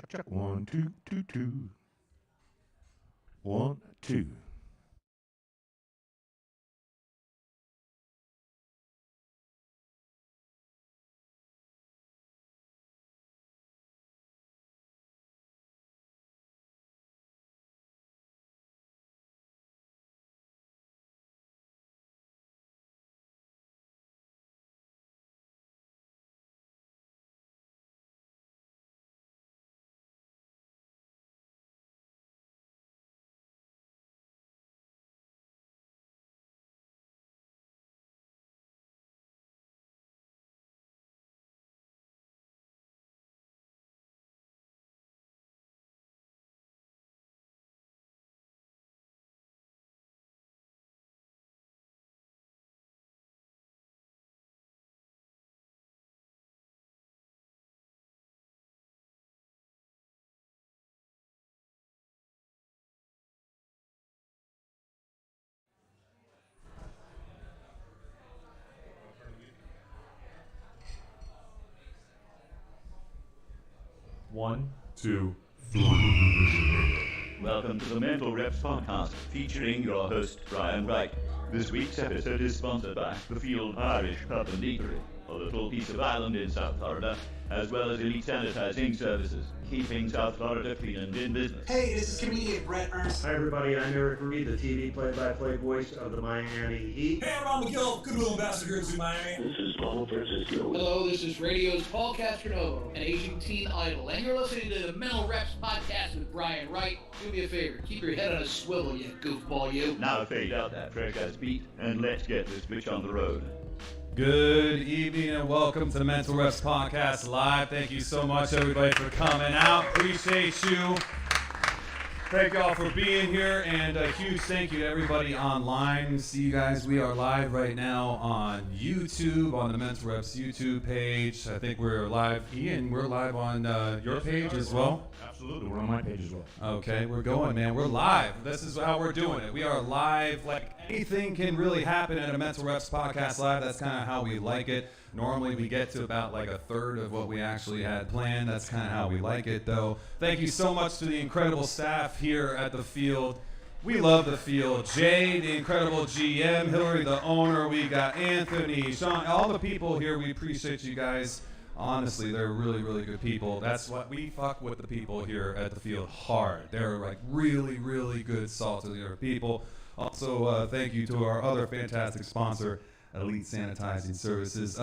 Check 1, 2, 2, 2. 1, 2. One, two. Welcome to the Mental Reps Podcast, featuring your host, Brian Wright. This week's episode is sponsored by the Field Irish Pub Eatery, a little piece of island in South Florida, as well as elite sanitizing services, keeping South Florida clean and in business. Hey, this is comedian Brett Ernst. Hi everybody, I'm Eric Reed, the TV play-by-play voice of the Miami Heat. Hey, I'm Ron McGill, Goodwill Ambassador to Miami. This is Paul Francisco. Hello, this is radio's Paul Castronovo, an Asian teen idol, and you're listening to the Mental Reps Podcast with Brian Wright. Do me a favor, keep your head on a swivel, you goofball, you. Now fade out that fresh-ass beat, and let's get this bitch on the road. Good evening and welcome to the Mental Reps Podcast Live. Thank you so much, everybody, for coming out. Appreciate you. Thank you all for being here, and a huge thank you to everybody online. See you guys. We are live right now on YouTube, on the Mental Reps YouTube page. I think we're live. Ian, we're live on your page as well. Absolutely, we're on my page as well. Okay, we're going, man. We're live. This is how we're doing it. We are live. Like, anything can really happen at a Mental Reps Podcast Live. That's kind of how we like it. Normally, we get to about like a third of what we actually had planned. That's kind of how we like it, though. Thank you so much to the incredible staff here at the field. We love the field. Jay, the incredible GM. Hillary, the owner. We got Anthony, Sean, all the people here. We appreciate you guys. Honestly, they're really, really good people. That's what we fuck with the people here at the field hard. They're like really, really good, salty people. Also, thank you to our other fantastic sponsor, Elite Sanitizing Services.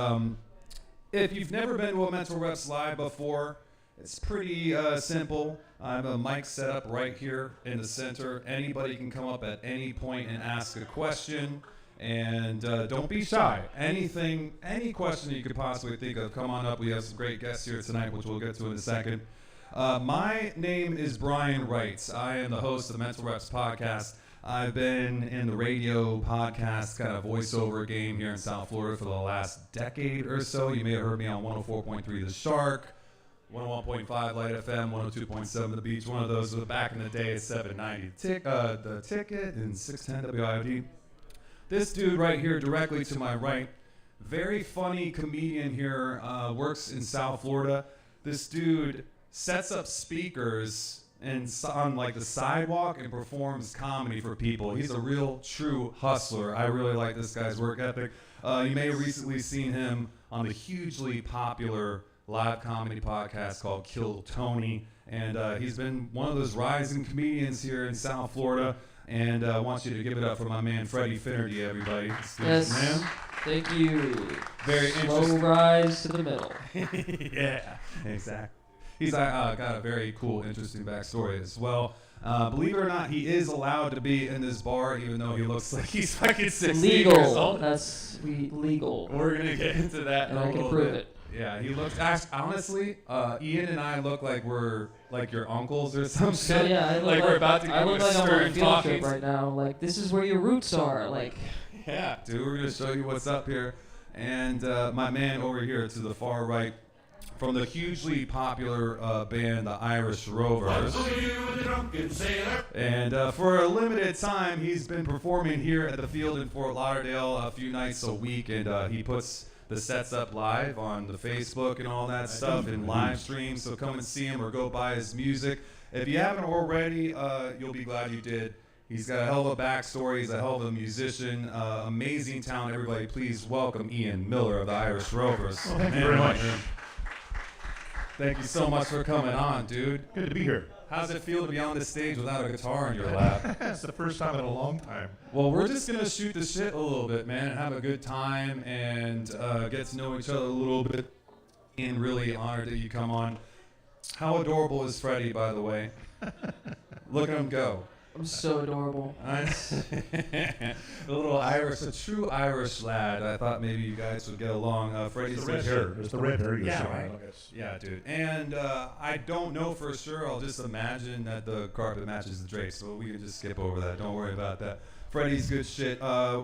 If you've never been to a Mental Reps Live before, it's pretty simple. I have a mic set up right here in the center. Anybody can come up at any point and ask a question. And don't be shy. Anything, any question that you could possibly think of, come on up. We have some great guests here tonight, which we'll get to in a second. My name is Brian Wright. I am the host of the Mental Reps Podcast. I've been in the radio podcast kind of voiceover game here in South Florida for the last decade or so. You may have heard me on 104.3 The Shark, 101.5 Light FM, 102.7 The Beach. One of those was back in the day at 790 The Ticket and 610 WIOD. This dude right here directly to my right, very funny comedian here, works in South Florida. This dude sets up speakers and on like the sidewalk and performs comedy for people. He's a real true hustler. I really like this guy's work ethic. You may have recently seen him on the hugely popular live comedy podcast called Kill Tony, and he's been one of those rising comedians here in South Florida. And I want you to give it up for my man Freddy Finnerty, everybody. Yes, man. Thank you. Very Slow interesting. rise to the middle. Yeah, exactly. He's got a very cool, interesting backstory as well. Believe it or not, he is allowed to be in this bar, even though he looks like he's fucking 16 years old. That's legal. We're gonna get into that And in a I can little prove bit. it. Yeah, he looks. Honestly, Ian and I look like we're like your uncles or some shit. So yeah, I look like we're about to I go look to like I'm on a stern field trip talking. right now. Like, this is where your roots are. Like, Yeah, dude, we're gonna show you what's up here. And my man over here to the far right, from the hugely popular band, the Irish Rovers. And for a limited time, he's been performing here at the field in Fort Lauderdale a few nights a week, and he puts the sets up live on the Facebook and all that stuff and live streams. So come and see him or go buy his music. If you haven't already, you'll be glad you did. He's got a hell of a backstory. He's a hell of a musician. Amazing talent. Everybody, please welcome Ian Millar of the Irish Rovers. Well, thank you very much. Thank you so much for coming on, dude. Good to be here. How's it feel to be on the stage without a guitar in your lap? It's the first time in a long time. Well, we're just going to shoot the shit a little bit, man, and have a good time and get to know each other a little bit. And really honored that you come on. How adorable is Freddy, by the way? Look at him go. I'm so adorable. A little Irish, a true Irish lad. I thought maybe you guys would get along. Freddy's It's the red hair. It's the red hair. Yeah, right. Yeah, dude. And I don't know for sure. I'll just imagine that the carpet matches the drapes, so we can just skip over that. Don't worry about that. Freddy's good shit.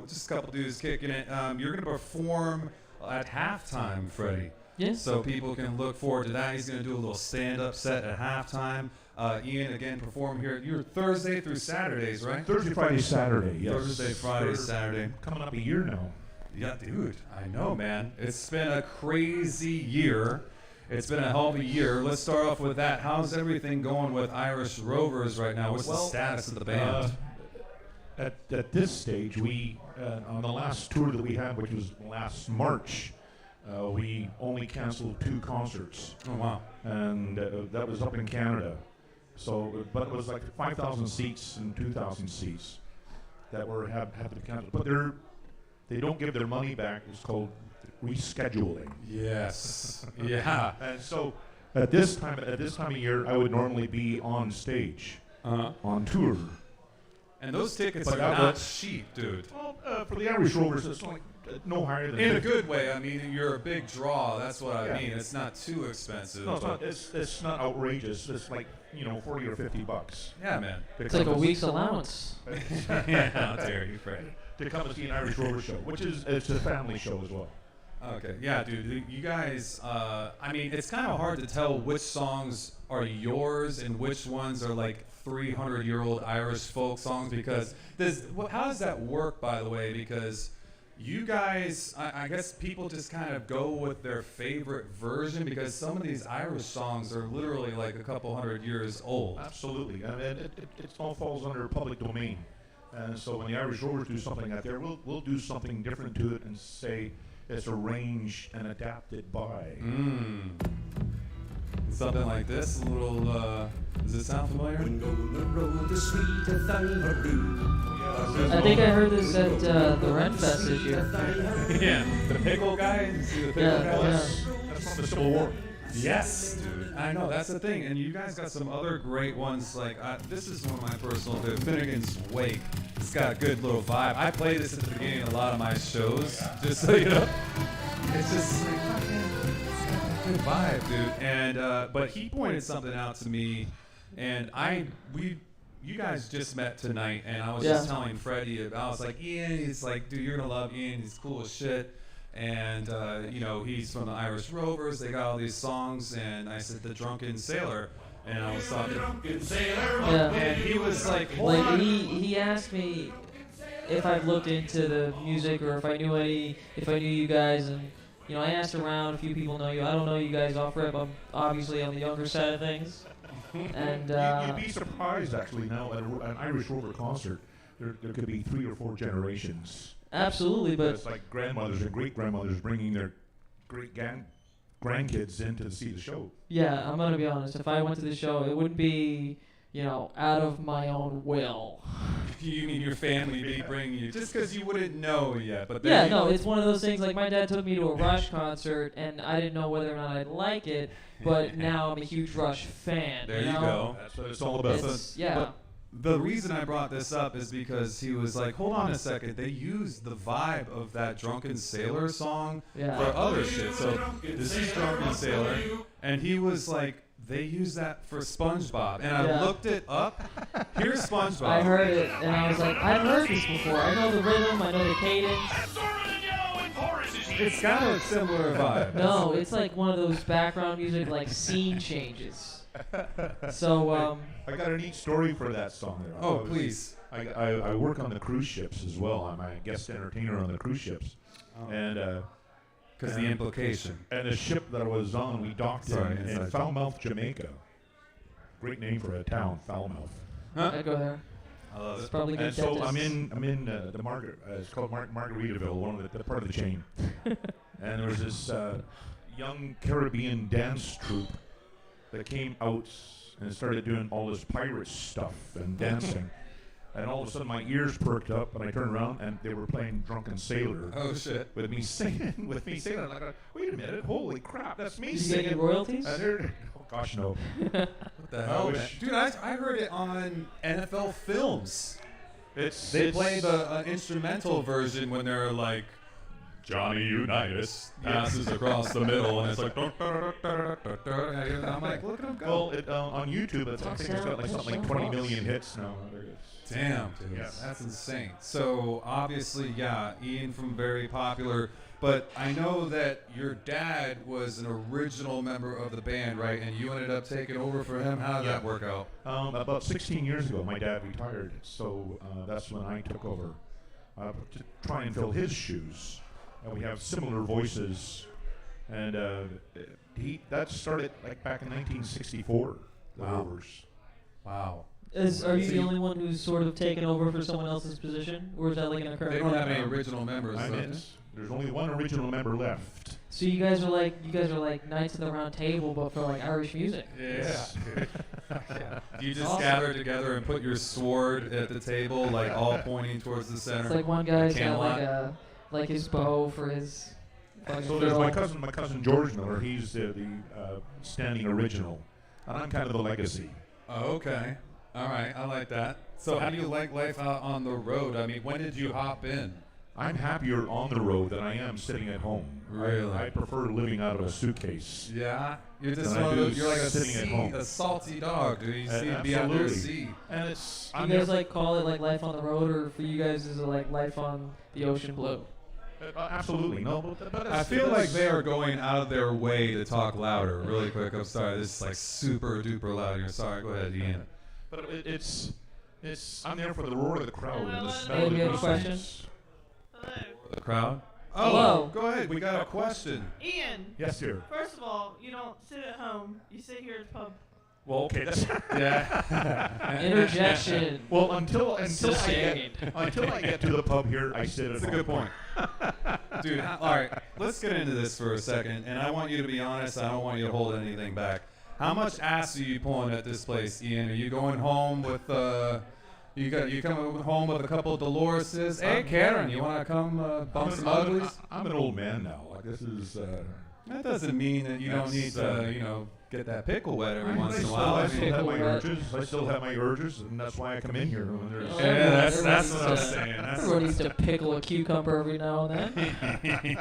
Just a couple dudes kicking it. You're gonna perform at halftime, Freddy. Yes. So people can look forward to that. He's gonna do a little stand-up set at halftime. Ian, again, perform here. You're Thursday through Saturdays, right? Thursday, Friday, Saturday. Yes. Thursday, Friday, Saturday. Coming up a year now. Yeah, dude, I know, man. It's been a crazy year. It's been a hell of a year. Let's start off with that. How's everything going with Irish Rovers right now? What's the status of the band? At this stage, we on the last tour that we had, which was last March, we only canceled 2 concerts. Oh, wow. And that was up in Canada. So, but it was like 5,000 seats and 2,000 seats that had to be canceled. But they don't give their money back. It's called rescheduling. Yes. Yeah. And so at this time of year, I would normally be on stage, on tour. And those tickets But are that not was- cheap, dude. Well, for the Irish Rovers, it's like no higher than In a 50. good way. I mean, you're a big draw. That's what I Yeah. mean. It's not too expensive. No, it's but- not. It's not outrageous. It's like $40 or $50. Yeah, man. It's like a week's allowance. Yeah, how dare you, Freddy. To come and see an Irish Rover show, which is it's a family show as well. Okay, yeah, dude, you guys, I mean, it's kind of hard to tell which songs are yours and which ones are like 300-year-old Irish folk songs because how does that work, by the way? Because you guys, I guess people just kind of go with their favorite version because some of these Irish songs are literally like a couple hundred years old. Absolutely, and it all falls under public domain. And so when the Irish Rovers do something out there, we'll do something different to it and say it's arranged and adapted by. Something like this, a little, does it sound familiar? I think I heard this at the Renfest this year. Yeah, the pickle guy. You see the pickle Yeah, guy? yeah. That's from the Civil War. Yes, dude. I know, that's the thing. And you guys got some other great ones. Like, this is one of my personal favorites. Finnegan's Wake. It's got a good little vibe. I play this at the beginning of a lot of my shows, just so you know. It's just like, it's got a good vibe, dude. And, but he pointed something out to me, and you guys just met tonight, and I was just telling Freddie, I was like, Ian, he's like, dude, you're gonna love Ian, he's cool as shit. And, he's from the Irish Rovers. They got all these songs. And I said, The Drunken Sailor. And I was talking. Yeah. And he was like, hold on. He asked me if I've looked into the music or if I knew you guys. And, I asked around. A few people know you. I don't know you guys off rip. I'm obviously on the younger side of things. And You'd be surprised, actually, now at an Irish Rover concert, there could be 3 or 4 generations. absolutely, but It's like grandmothers and great-grandmothers bringing their grandkids in to see the show. yeah, I'm gonna be honest. If I went to the show, it wouldn't be, out of my own will. You mean your family be bringing you just because you wouldn't know yet? But Yeah, no, it's one of those things. Like my dad took me to a Rush concert, and I didn't know whether or not I'd like it. But now I'm a huge Rush fan. There you go. That's what it's all about. Yeah. The reason I brought this up is because he was like, hold on a second, they used the vibe of that Drunken Sailor song Yeah. for other shit. So this is Drunken Sailor, and he was like, they use that for SpongeBob. And I Yeah. looked it up. Here's SpongeBob. I heard it, and I was like, I've heard this before. I know the rhythm, I know the cadence. It's got a similar vibe. No, it's like one of those background music, like scene changes. So, I got a neat story for that song there. Oh, please. I work on the cruise ships as well. I'm a guest entertainer on the cruise ships. Oh. And Because the implication. And the ship that I was on, we docked in Falmouth, Jamaica. Great name for a town, Falmouth. Huh? I'd go there. I love It's it. probably good. And so I'm in the it's called Margaritaville, one of the part of the chain. And there was this young Caribbean dance troupe that came out and started doing all this pirate stuff and dancing. And all of a sudden my ears perked up and I turned around and they were playing Drunken Sailor. Oh shit. With me singing. I'm like, wait a minute, holy crap, that's me Did you singing. get any royalties? Oh gosh, no. What the hell, man? wish. Dude, I heard it on NFL films. They It's play the instrumental version when they're like, Johnny Unitas passes across the middle, and it's like, and I'm like, look at him go. Well, on YouTube, I think it's got like something like 20 million hits now. Damn, dude, Yes. that's insane. So obviously, yeah, Ian from very popular, but I know that your dad was an original member of the band, right? And you ended up taking over for him. How did that work out? About 16 years ago, my dad retired, so that's when I took over to try and fill his shoes. We have similar voices, and that started like back in 1964. The Wow. Rovers. Wow. Are you the only one who's sort of taken over for someone else's position, or is that like an occurrence? They don't have any original members. I'm so- in. There's only one original member left. So you guys are like Knights of the Round Table, but for like Irish music. Yeah. You just Awesome. gather together and put your sword at the table, like all pointing towards the center. It's like one guy's got Camelot. like his bow for his. fucking So there's fiddle. my cousin George Miller. He's the standing original, and I'm kind of the legacy. Oh, okay. All right. I like that. So how do you like life out on the road? I mean, when did you hop in? I'm happier on the road than I am sitting at home. Really? I prefer living out of a suitcase. Yeah. You're just Than I one of do those, you're like sitting at home. a salty dog, dude. You see be out there at Absolutely. sea. And it's Do you guys like call it like life on the road, or for you guys is it like life on the ocean blue? Absolutely no. But I feel like they are going out of their way to talk louder. Really quick. I'm sorry. This is like super duper loud here. Sorry. Go ahead, Ian. But it's I'm there for the roar of the crowd and the smell Hey, of do the you have a question? incense. The crowd. Hello. Go ahead. We got a question. Ian, Yes, dear. first of all, you don't sit at home. You sit here at the pub. Well, okay. That's Yeah. Interjection. well until I Sustained. get to the pub here, I sit at That's a home. good point. Dude, all right, let's get into this for a second, and I want you to be honest. I don't want you to hold anything back. How much ass are you pulling at this place, Ian? Are you going home with you coming home with a couple of Doloreses? Hey, Karen, you want to come bump some uglies? I'm an old man now. Like this is. That doesn't mean that you don't need to, get that pickle wet every once in a I while. still have my Pickle wet. urges. I still have my urges, and that's why I come in here. When there's Yeah, that's Everyone what I'm needs to- saying. Everyone needs to pickle a cucumber every now and then.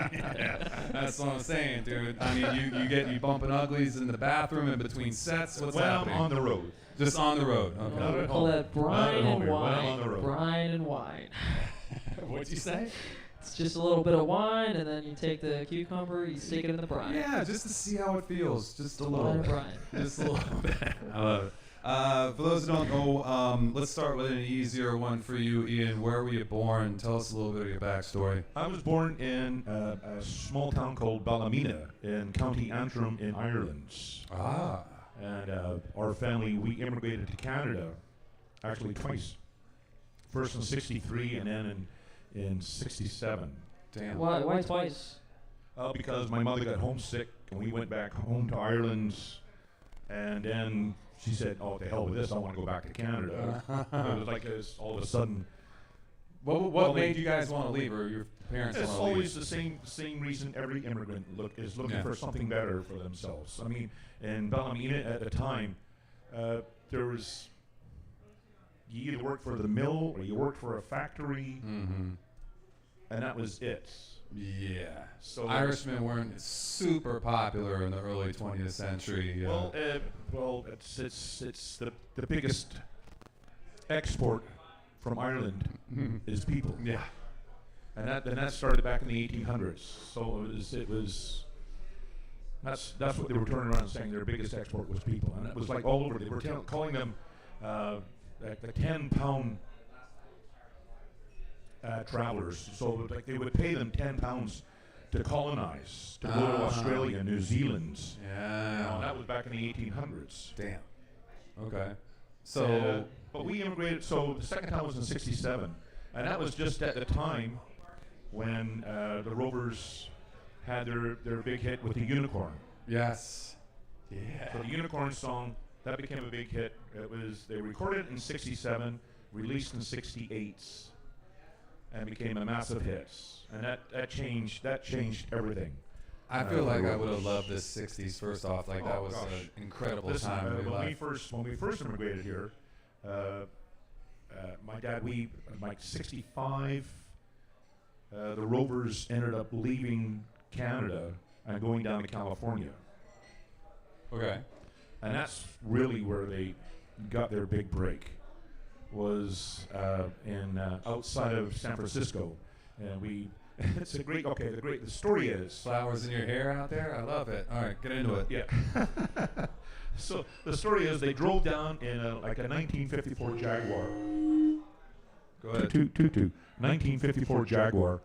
That's what I'm saying, dude. I mean, you bumping uglies in the bathroom in between sets. What's when I'm happening? on the road. Just on the road. Okay. Not We at call home. that Not brine at home and here, when I'm on wine. the road. Brine and wine. What'd you say? It's just a little bit of wine, and then you take the cucumber, you stick it in the brine. Yeah, just to see how it feels. Just a little Wine and bit. brine. Just a little bit. I love it. For those who don't know, let's start with an easier one for you, Ian. Where were you born? Tell us a little bit of your backstory. I was born in a small town called Ballymena in County Antrim in Ireland. Ah. And our family, we immigrated to Canada, actually twice. First in '63 and then in '67. Damn. Why twice? Because my mother got homesick and we went back home to Ireland. And then she said, "Oh, to hell with this! I want to go back to Canada." It was like all of a sudden. What made you guys want to leave, or your parents It's want to leave? always the same reason every immigrant is looking Yeah. for something better for themselves. I mean, in Ballymena at the time, there was you either worked for the mill or you worked for a factory, Mm-hmm. and that was it. Yeah. So Irishmen weren't super popular in the early 20th century. Well, it's the biggest export from Ireland is people. Yeah. And that started back in the 1800s. So it was that's what they were turning around and saying their biggest export was people, and it was like all over. They were calling them like the 10-pound travelers. So like they would pay them £10 to colonize, to go to Australia, New Zealand. Yeah. That was back in the 1800s. Damn. Okay. So, but we immigrated. So the second time was in '67, and that was just at the time when the Rovers had their big hit with the Unicorn. yes. Yeah. So the Unicorn song that became a big hit. They recorded it in '67, released in '68, and became a massive hit. And that changed everything. I feel like I would have loved the '60s. First off, like that was an incredible time in my life. When we first immigrated here, my dad, like '65, the Rovers ended up leaving Canada and going down to California, Okay. and that's really where they got their big break. Was in outside of San Francisco, and it's a great. Okay, the story is. Flowers in your hair out there. I love it. All right, get into it. Yeah. So the story is they drove down in a 1954 Jaguar. Go ahead. 1954 Jaguar.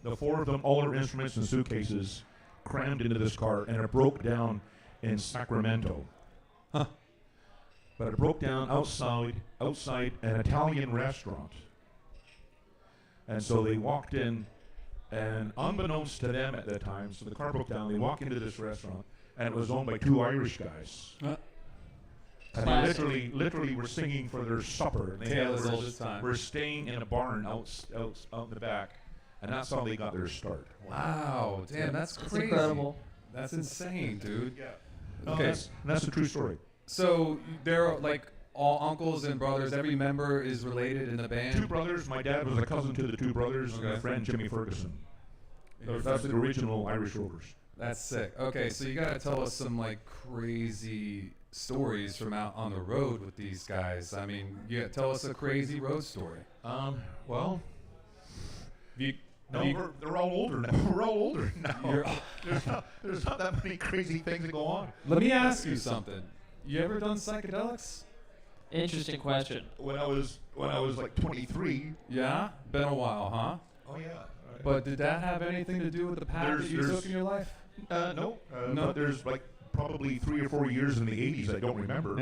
The four of them, all their instruments and suitcases, crammed into this car, and it broke down in Sacramento. Huh. But it broke down outside an Italian restaurant. And so they walked in, and unbeknownst to them at that time, so the car broke down, they walk into this restaurant, and it was owned by two Irish guys. And they literally were singing for their supper. And they Tale as old as time. were staying in a barn out in the back, and that's how they got their start. Wow. Damn, that's It's crazy. incredible. That's insane, dude. Yeah. Okay. That's a true story. So there are like all uncles and brothers. Every member is related in the band. Two brothers. My dad was a cousin to the two brothers, and Okay. a friend, Jimmy Ferguson. That's the original Irish Rovers. That's sick. Okay, so you gotta tell us some like crazy stories from out on the road with these guys. I mean, tell us a crazy road story. Well, You, they're all older now. We're all older now. There's not that many crazy things that go on. let me ask you something. You ever done psychedelics? Interesting question. When I was like 23. Yeah, been a while, huh? Oh yeah. But did that have anything to do with the path that you took in your life? No. No. But there's like probably 3 or 4 years in the 80s I don't remember.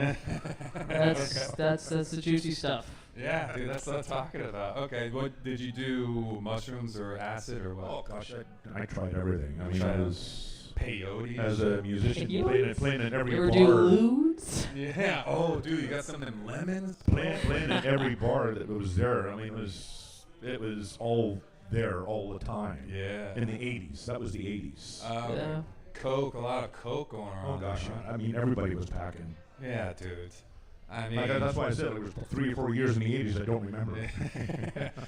That's the juicy stuff. Yeah, dude, that's what I'm talking about. Okay, what did you do? Mushrooms or acid or what? Oh gosh, I tried everything. I mean, Peyote. as a musician, Peyote? playing in every You ever bar. do lewds? Yeah. Oh, dude, you got some of them lemons. Playing in every bar that was there. I mean, it was all there all the time. Yeah. In the 80s, that was the 80s. Yeah. Coke, a lot of coke going on. Oh gosh, there, huh? I mean, everybody was packing. Yeah, dude. I mean, That's why I said it was 3 or 4 years in the 80s. I don't remember.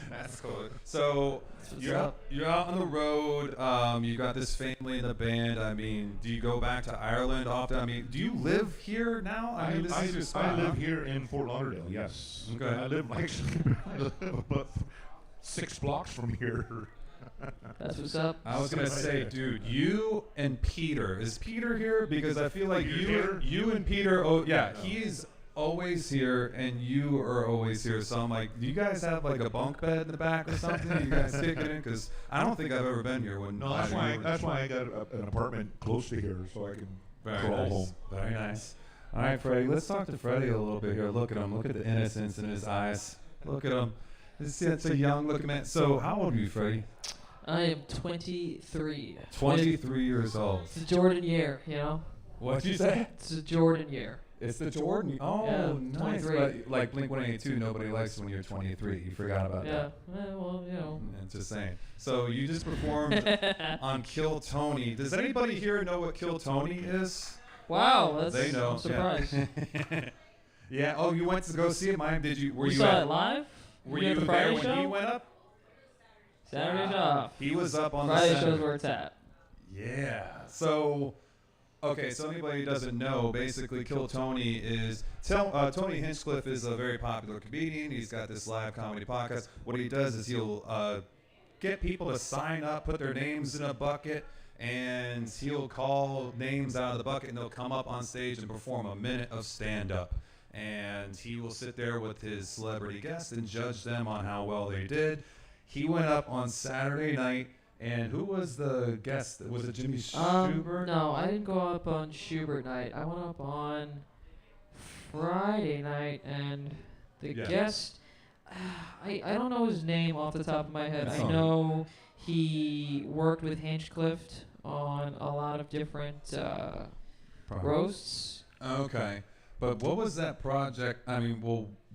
That's cool. So you're out on the road. You got this family in the band. I mean, do you go back to Ireland often? I mean, do you live here now? I mean, this is your spot. I live here in Fort Lauderdale. Yes. Okay. I live about 6 blocks from here. That's what's up. I was gonna say, dude, you and Peter. Is Peter here? Because I feel like you and Peter. Oh yeah, he's always here, and you are always here. So I'm like, do you guys have like a bunk bed in the back or something? You guys kick it in? Because I don't think I've ever been here. No, that's why I got an apartment close to here, so I can crawl home. Very nice. All right, Freddie. Let's talk to Freddie a little bit here. Look at him. Look at the innocence in his eyes. Look at him. It's a young looking man. So how old are you, Freddie? I am 23. 23 years old. It's the Jordan year, you know? What'd you say? It's the Jordan year. It's the Jordan. Oh, Yeah, nice. 23. But like Blink-182, nobody likes when you're 23. You forgot about Yeah. that. Well, you know. Yeah, just saying. So you just performed on Kill Tony. Does anybody here know what Kill Tony is? Wow, that's They know. I'm surprised. Yeah. Yeah. Oh, you went to go see it, Mike? Did you? Were We you saw at, it live? Were We at you the there Friday when show? he went up? Saturday's off. He was up on Friday the show's where it's at. Yeah. So, okay. So anybody who doesn't know, basically, Kill Tony is Tony Hinchcliffe is a very popular comedian. He's got this live comedy podcast. What he does is he'll get people to sign up, put their names in a bucket, and he'll call names out of the bucket, and they'll come up on stage and perform a minute of stand-up. And he will sit there with his celebrity guests and judge them on how well they did. He went up on Saturday night And who was the guest? Was it Jimmy Schubert? No, I didn't go up on Schubert night. I went up on Friday night, and the guest, I don't know his name off the top of my head. I know he worked with Hinchcliffe on a lot of different roasts. Okay. But what was that project? I mean,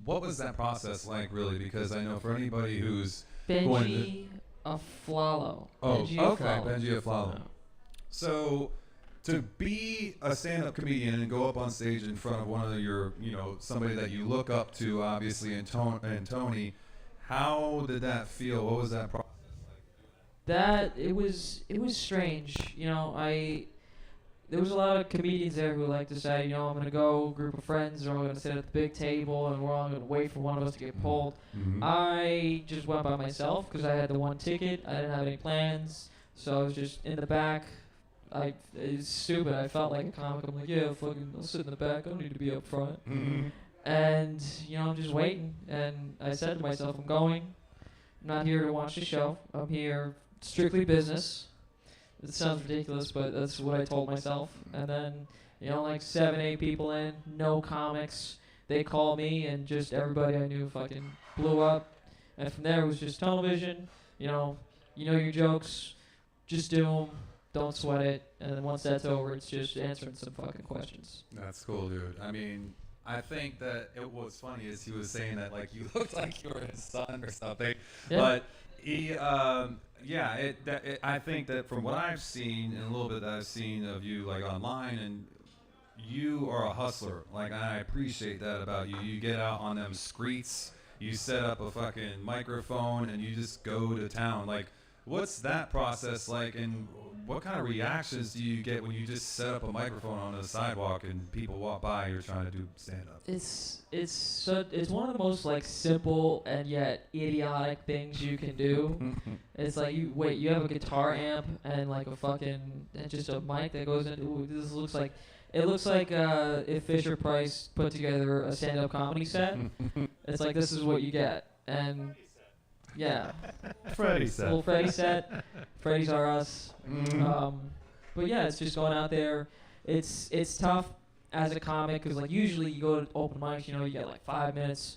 what was that process like, really? Because I know for anybody who's Benji Aflalo. Oh, okay, Benji Aflalo. So, to be a stand-up comedian and go up on stage in front of one of your, somebody that you look up to, obviously, and Tony, how did that feel? What was that process like? It was strange. There was a lot of comedians there who like to say, I'm going to go, group of friends, or I'm going to sit at the big table, and we're all going to wait for one of us to get pulled. Mm-hmm. I just went by myself because I had the one ticket. I didn't have any plans, so I was just in the back. It's stupid. I felt like a comic. I'm like, yeah, fucking, I'll sit in the back. I don't need to be up front. Mm-hmm. And, I'm just waiting. And I said to myself, I'm going. I'm not here to watch the show. I'm here strictly business. It sounds ridiculous, but that's what I told myself. And then, like 7, 8 people in, no comics. They called me, and just everybody I knew fucking blew up. And from there, it was just tunnel vision. You know your jokes. Just do them. Don't sweat it. And then once that's over, it's just answering some fucking questions. That's cool, dude. I mean, I think that it was funny is he was saying that, like, you looked like you were his son or something. Yeah. But he... I think that from what I've seen and a little bit that I've seen of you like online, and you are a hustler. Like, I appreciate that about you. You get out on them streets, you set up a fucking microphone, and you just go to town. Like, what's that process like, and what kind of reactions do you get when you just set up a microphone on the sidewalk and people walk by, you're trying to do stand-up? It's one of the most like simple and yet idiotic things you can do. It's like you have a guitar amp and like a fucking and just a mic that goes in. Ooh, this looks like if Fisher Price put together a stand-up comedy set. It's like this is what you get. And yeah, Freddy set. Little Freddy set. Freddy's are us. But yeah, it's just going out there. It's tough as a comic because like usually you go to open mics, you get like 5 minutes,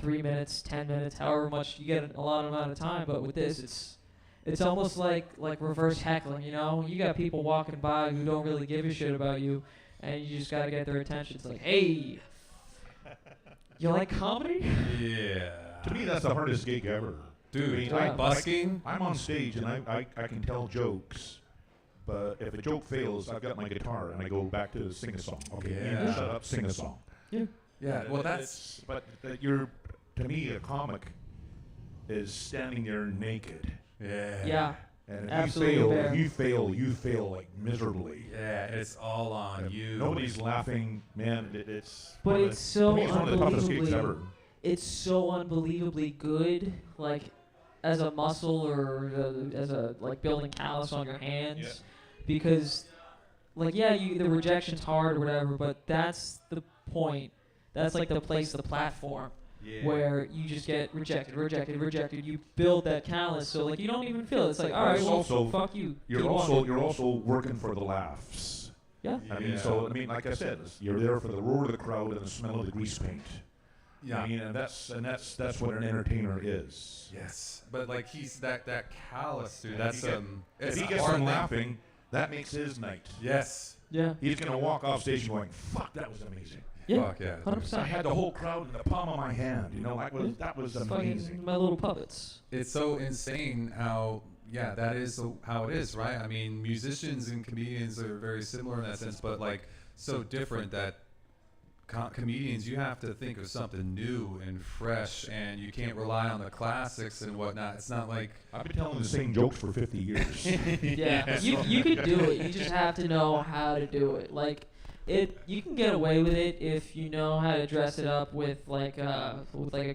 3 minutes, 10 minutes, however much you get a lot amount of time. But with this, it's almost like reverse heckling. You got people walking by who don't really give a shit about you, and you just gotta get their attention. It's like, hey, you like comedy? Yeah. To me, that's the hardest gig ever. Dude, busking? I'm on stage and I can tell jokes, but if a joke fails, I've got my guitar and I go back to sing a song. Okay, Yeah. shut up, sing a song. Yeah, well, that's... But to me, a comic is standing there naked. Yeah. And Absolutely if you fail like miserably. Yeah, it's all on you. Nobody's laughing, man. It's But it's so to me, it's one of the toughest gigs unbelievably. ever. It's so unbelievably good, like as a muscle or as a like building callus on your hands, because like the rejection's hard or whatever, but that's the point. That's like the place, the platform where you just get rejected. You build that callus, so like you don't even feel it. It's like, all right, well, fuck you. You're also working for the laughs. Yeah. I mean, like I said, you're there for the roar of the crowd and the smell of the grease paint. Yeah. I mean, and that's what an entertainer is. Yes, but like he's that callous dude. If he gets them laughing, that makes his night. Yes. Yeah. He's gonna walk off stage going, "Fuck, that was amazing." Yeah. Fuck yeah. 100%. I had the whole crowd in the palm of my hand. That was It's amazing. fucking My Little Puppets. It's so insane how that is how it is, right? I mean, musicians and comedians are very similar in that sense, but like so different that. Comedians, you have to think of something new and fresh, and you can't rely on the classics and whatnot. It's not like I've been telling the same jokes for 50 years. Yeah, you could do it. You just have to know how to do it. Like you can get away with it if you know how to dress it up with like a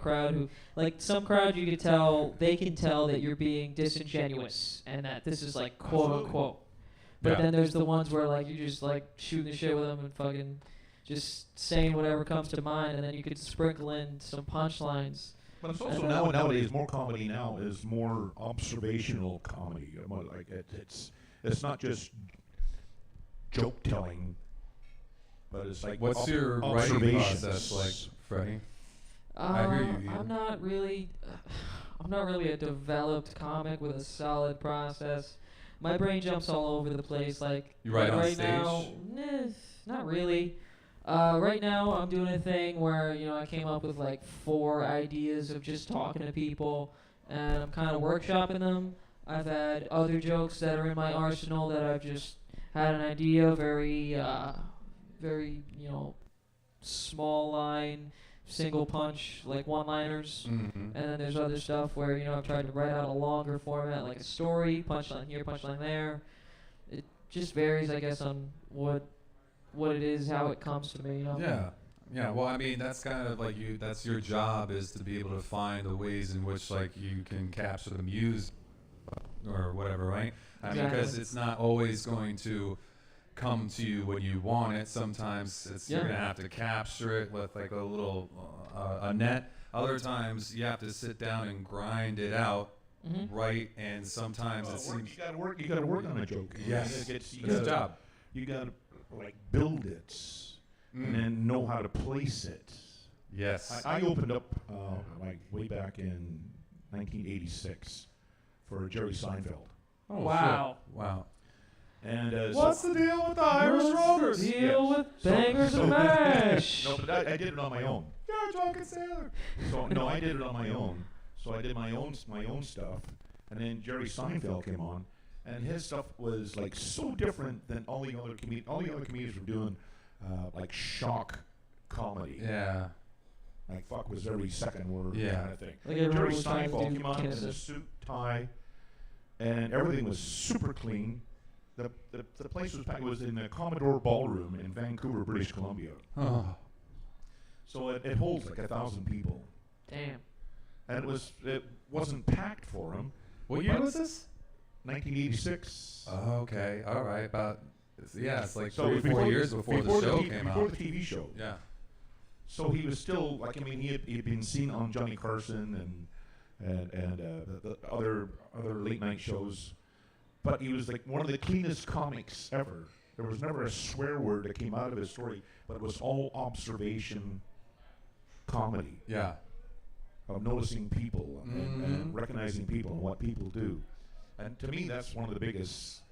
crowd who like some crowd you can tell that you're being disingenuous and that this is like quote unquote. But then there's the ones where like you're just like shooting the shit with them and fucking just saying whatever comes to mind, and then you could sprinkle in some punchlines. But it's also nowadays more comedy now is more observational comedy. More like it's not just joke telling, but it's like What's your writing process like, Freddie? I hear you. I'm not really a developed comic with a solid process. My brain jumps all over the place. Like You write on right stage? now, not really. Right now, I'm doing a thing where I came up with like 4 ideas of just talking to people, and I'm kind of workshopping them. I've had other jokes that are in my arsenal that I've just had an idea, very small line, single punch, like one-liners. Mm-hmm. And then there's other stuff where I've tried to write out a longer format, like a story, punchline here, punchline there. It just varies, I guess, on what it is, how it comes to me. Yeah. Well, I mean, that's kind of like that's your job, is to be able to find the ways in which like you can capture the muse or whatever, right? Exactly. Because it's not always going to come to you when you want it. Sometimes you're gonna have to capture it with like a little a net. Other times you have to sit down and grind it out, right? And sometimes it seems you gotta work on a joke. Yes, it's a job. You gotta like build it and then know how to place it. Yes. I opened up like way back in 1986 for Jerry Seinfeld. Oh, wow. Shit. Wow. And what's the deal with the Irish Rovers? What's the deal with bangers and mash? No, but I did it on my own. You're a drunken sailor. So no, I did it on my own. So I did my own stuff, and then Jerry Seinfeld came on, and his stuff was like so different than all the other comedians were doing, like shock comedy. Yeah. Like fuck was every second word kind of thing. Like Jerry Seinfeld came on in a suit, tie, and everything was super clean. The place was packed. It was in the Commodore Ballroom in Vancouver, British Columbia. Oh. So it holds like 1,000 people. Damn. And it wasn't packed for him. What year was this? 1986. Oh, okay. All right. It's like So 3 or 4 years before the show came out. Before the TV show. Yeah. So he was still like, I mean, he had been seen on Johnny Carson and the other late night shows, but he was like one of the cleanest comics ever. There was never a swear word that came out of his story, but it was all observation comedy. Yeah. Of noticing people and recognizing people and what people do. And to me, that's one of the biggest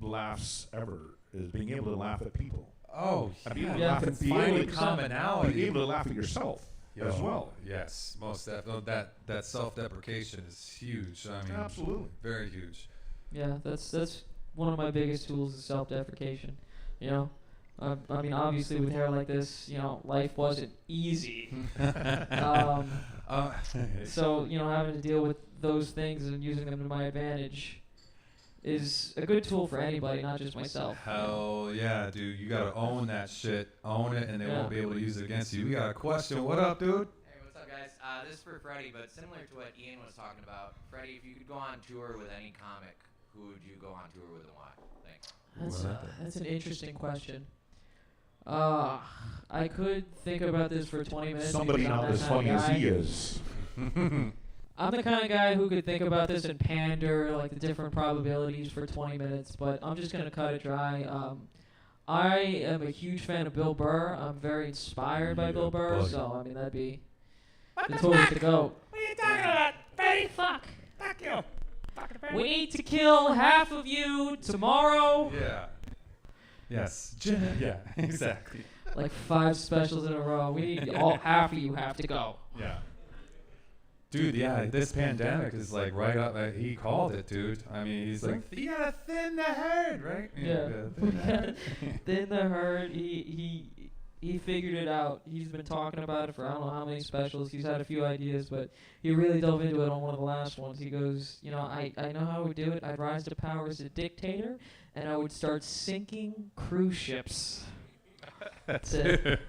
laughs ever, is being able to laugh at people. Oh, And being able to yeah. laugh at Finding people, commonality. being able to laugh at yourself as well. Yes, most definitely. That self-deprecation is huge. I mean, Absolutely. very huge. Yeah, that's one of my biggest tools is self-deprecation. I mean, obviously with hair like this, life wasn't easy. So having to deal with those things and using them to my advantage is a good tool for anybody, not just myself. Hell yeah, dude. You gotta own that shit. Own it, and they won't be able to use it against you. We got a question. What up, dude? Hey, what's up, guys? This is for Freddie, but similar to what Ian was talking about. Freddie, if you could go on tour with any comic, who would you go on tour with and why? Thanks. That's an interesting question. I could think about this for 20 minutes. Somebody because I'm not that as kind of funny as guy. he is. I'm the kind of guy who could think about this and pander like the different probabilities for 20 minutes, but I'm just gonna cut it dry. I am a huge fan of Bill Burr. I'm very inspired by Bill Burr, so I mean that'd be the tour with the GOAT. What are you talking about? Freddy? Fuck. Fuck you. We need to kill half of you tomorrow. Yeah. Yes. Yeah. Exactly. Like 5 specials in a row. We need half of you have to go. Yeah. Dude, yeah, this pandemic is like right up. He called it, dude. I mean, he's like, you gotta thin the herd, right? Yeah. Thin the herd. Thin the herd. He figured it out. He's been talking about it for I don't know how many specials. He's had a few ideas, but he really dove into it on one of the last ones. He goes, I know how I would do it. I'd rise to power as a dictator, and I would start sinking cruise ships. That's it.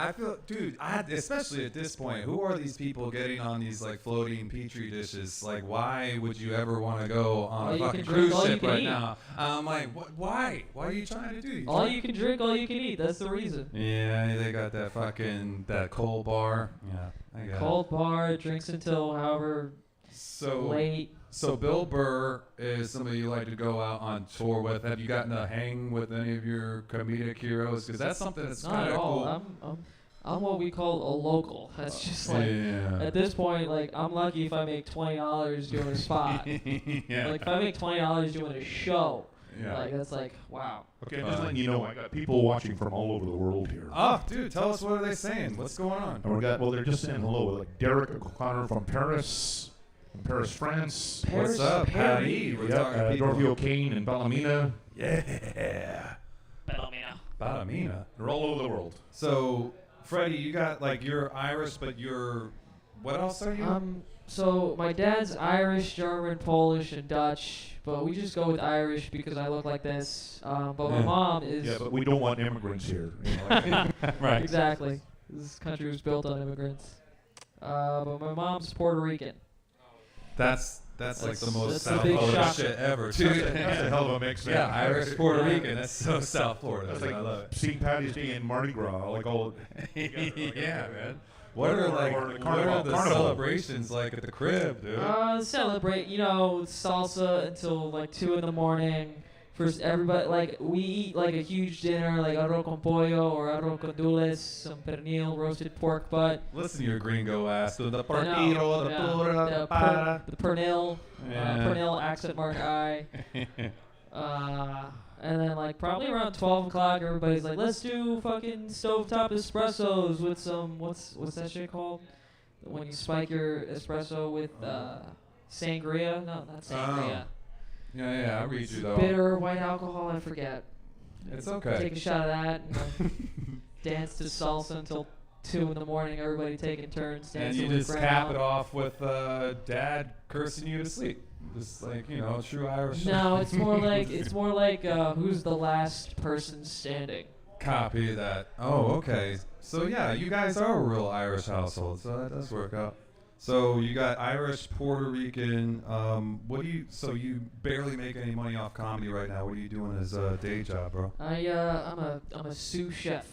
I feel, dude, especially at this point, who are these people getting on these like floating petri dishes? Like, why would you ever want to go on a fucking cruise ship right now? I'm like, why? Why are you trying to do? All you can drink, all you can eat. That's the reason. Yeah, they got that cold bar. Yeah, I got cold bar, drinks until however late. So Bill Burr is somebody you like to go out on tour with. Have you gotten to hang with any of your comedic heroes? Because that's something that's kind of cool. I'm what we call a local. That's just like at this point, like I'm lucky if I make $20 doing a spot. Yeah. Like if I make $20 doing a show, like that's like wow. Okay, just letting you know, I got people watching from all over the world here. Oh, dude, tell us what are they saying? What's going on? And they're just saying hello. Like Derek O'Connor from Paris. In Paris, France. What's up, Patty? We're talking Dorothy O'Kane and Ballymena. Yeah. Ballymena. They're all over the world. So, Freddie, you got like you're Irish, but you're what else are you? So my dad's Irish, German, Polish, and Dutch, but we just go with Irish because I look like this. But my mom is. Yeah, but we don't want immigrants here. You know, like right. Exactly. This country was built on immigrants. But my mom's Puerto Rican. That's like the most South big Florida shock. shit ever, too. That's a hell of a mix, man. Yeah, Irish, Puerto Rican. That's so South Florida. That's I love it. St. Patty's Day and Mardi Gras, like all. Yeah, man. What are the celebrations like at the crib, dude? Celebrate, salsa until like 2 a.m. First, everybody, like, we eat like a huge dinner, like arroz con pollo or arroz con dulces, some pernil, roasted pork butt. Listen to your gringo ass. The The pernil, pernil accent mark I. And then like probably around 12 o'clock, everybody's like, let's do fucking stovetop espressos with some what's that shit called? When you spike your espresso with sangria? No, not sangria. Yeah, I read you though. Bitter white alcohol, I forget. It's okay. Take a shot of that and then dance to salsa until 2 a.m. Everybody taking turns dancing. And you with just grandma. cap it off with Dad cursing you to sleep. Just like, true Irish. No, it's more like who's the last person standing. Copy that. Oh, okay. So yeah, you guys are a real Irish household, so that does work out. So you got Irish, Puerto Rican. So you barely make any money off comedy right now. What are you doing as a day job, bro? I'm a sous chef.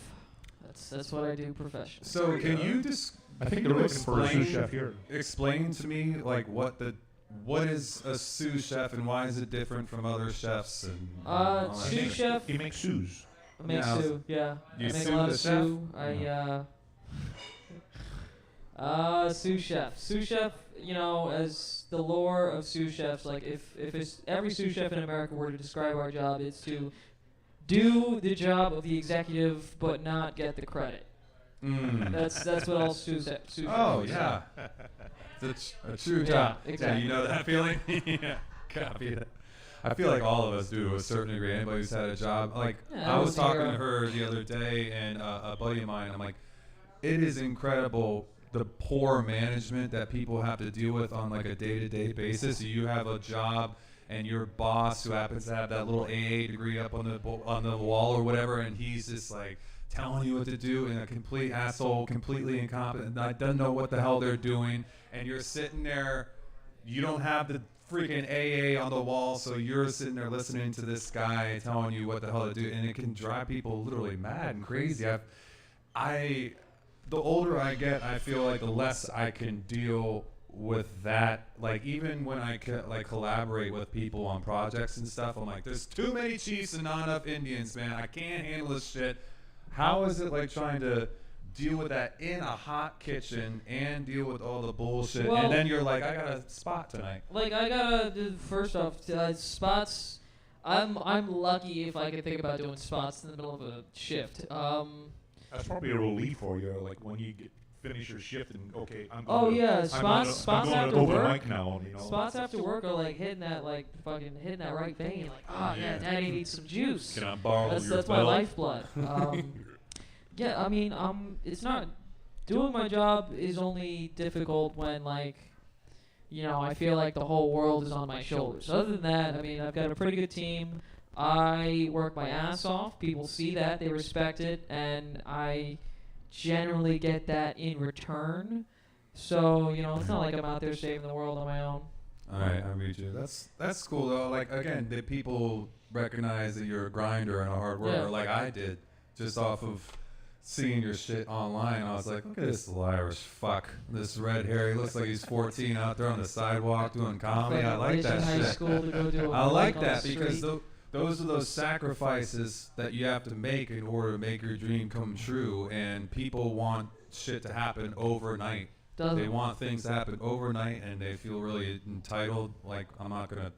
That's what I do professionally. So can you just? I think they're looking for a sous chef here. Explain to me like what is a sous chef and why is it different from other chefs and sous chef. He makes sous. I make sous. Yeah. You I make sous a lot the of chef? Sous chef. Sous chef, as the lore of sous chefs, like if it's every sous chef in America were to describe our job, it's to do the job of the executive but not get the credit. That's what all sous chefs Oh, do. yeah. It's a true job. Yeah, exactly. Yeah, you know that feeling? Yeah, copy that. I feel like all of us do to a certain degree. Anybody who's had a job. Like, Yeah, I was talking hero. to her the other day, and a buddy of mine, I'm like, it is incredible the poor management that people have to deal with on like a day-to-day basis. You have a job, and your boss, who happens to have that little AA degree up on the wall or whatever, and he's just like telling you what to do, and a complete asshole, completely incompetent, doesn't know what the hell they're doing, and you're sitting there, you don't have the freaking AA on the wall, so you're sitting there listening to this guy telling you what the hell to do, and it can drive people literally mad and crazy. The older I get, I feel like the less I can deal with that. Like, even when I collaborate with people on projects and stuff, I'm like, there's too many chiefs and not enough Indians, man. I can't handle this shit. How is it like trying to deal with that in a hot kitchen and deal with all the bullshit? Well, and then you're like, I got a spot tonight. Like I gotta do, first off, spots. I'm lucky if I can think about doing spots in the middle of a shift. That's probably a relief for you, like when you finish your shift and okay, I'm Oh going yeah, to, spots I'm going after to open work. mic now, Spots after work are like hitting that right vein. Like, oh yeah, Daddy needs some juice. Can I borrow your That's my belt? lifeblood. Yeah, I mean, it's not doing my job is only difficult when I feel like the whole world is on my shoulders. Other than that, I mean, I've got a pretty good team. I work my ass off. People see that, they respect it, and I generally get that in return. So, it's not like I'm out there saving the world on my own. All right, I read you. That's cool though. Like again, did people recognize that you're a grinder and a hard worker, Yeah. like I did, just off of seeing your shit online? I was like, look at this little Irish fuck, this red hair. He looks like he's 14 out there on the sidewalk doing comedy. I like that high shit. School to go do a I like walk on that the because street. those are those sacrifices that you have to make in order to make your dream come true. And people want shit to happen overnight. They want things to happen overnight, and they feel really entitled. Like, I'm not gonna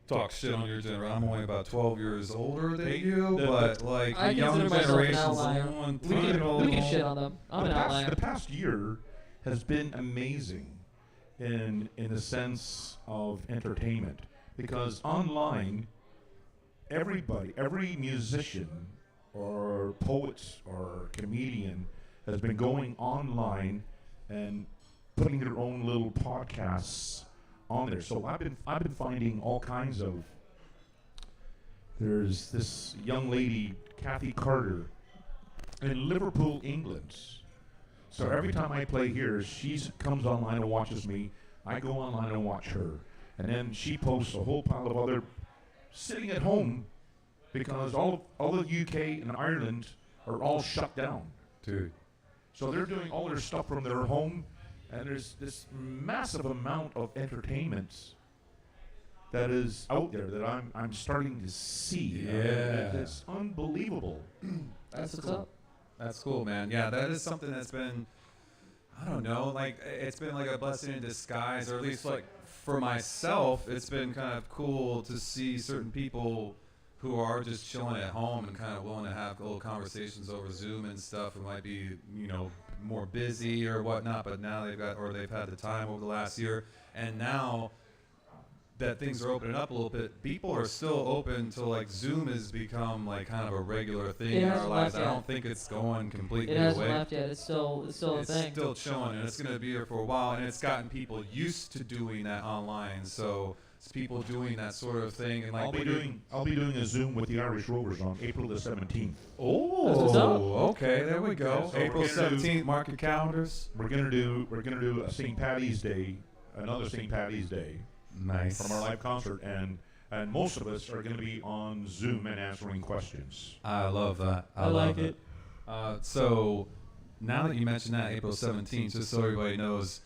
talk shit on your generation. I'm only about 12 years older than you, but like I the young consider myself an generation's outlier. so We entitled. can shit on them. I'm an outlier. The past year has been amazing in the sense of entertainment, because online, every musician or poet or comedian has been going online and putting their own little podcasts on there. So I've been finding all kinds of. There's this young lady, Kathy Carter, in Liverpool, England. So every time I play here, she comes online and watches me. I go online and watch her, and then she posts a whole pile of other sitting at home because all the UK and Ireland are all shut down. Dude. So they're doing all their stuff from their home, and there's this massive amount of entertainment that is out there that I'm starting to see. Yeah. It's unbelievable. That's what's up. That's cool, man. Yeah, that is something that's been, I don't know, like it's been like a blessing in disguise, or at least like for myself, it's been kind of cool to see certain people who are just chilling at home and kind of willing to have little conversations over Zoom and stuff, who might be, more busy or whatnot, but now they've had the time over the last year, and now that things are opening up a little bit, people are still open to, like, Zoom has become like kind of a regular thing in our lives. I don't think it's going completely away. It hasn't left yet. It's still a thing. It's still chilling, and it's going to be here for a while, and it's gotten people used to doing that online. So it's people doing that sort of thing, and like I'll be doing a Zoom with the Irish Rovers on April the 17th. Oh, okay, there we go. So April 17th, mark your calendars. We're gonna do a St. Patty's Day, another St. Patty's Day. Nice. From our live concert, and most of us are going to be on Zoom and answering questions. I love that. I like it. So now that you mentioned that, April 17th, just so everybody knows,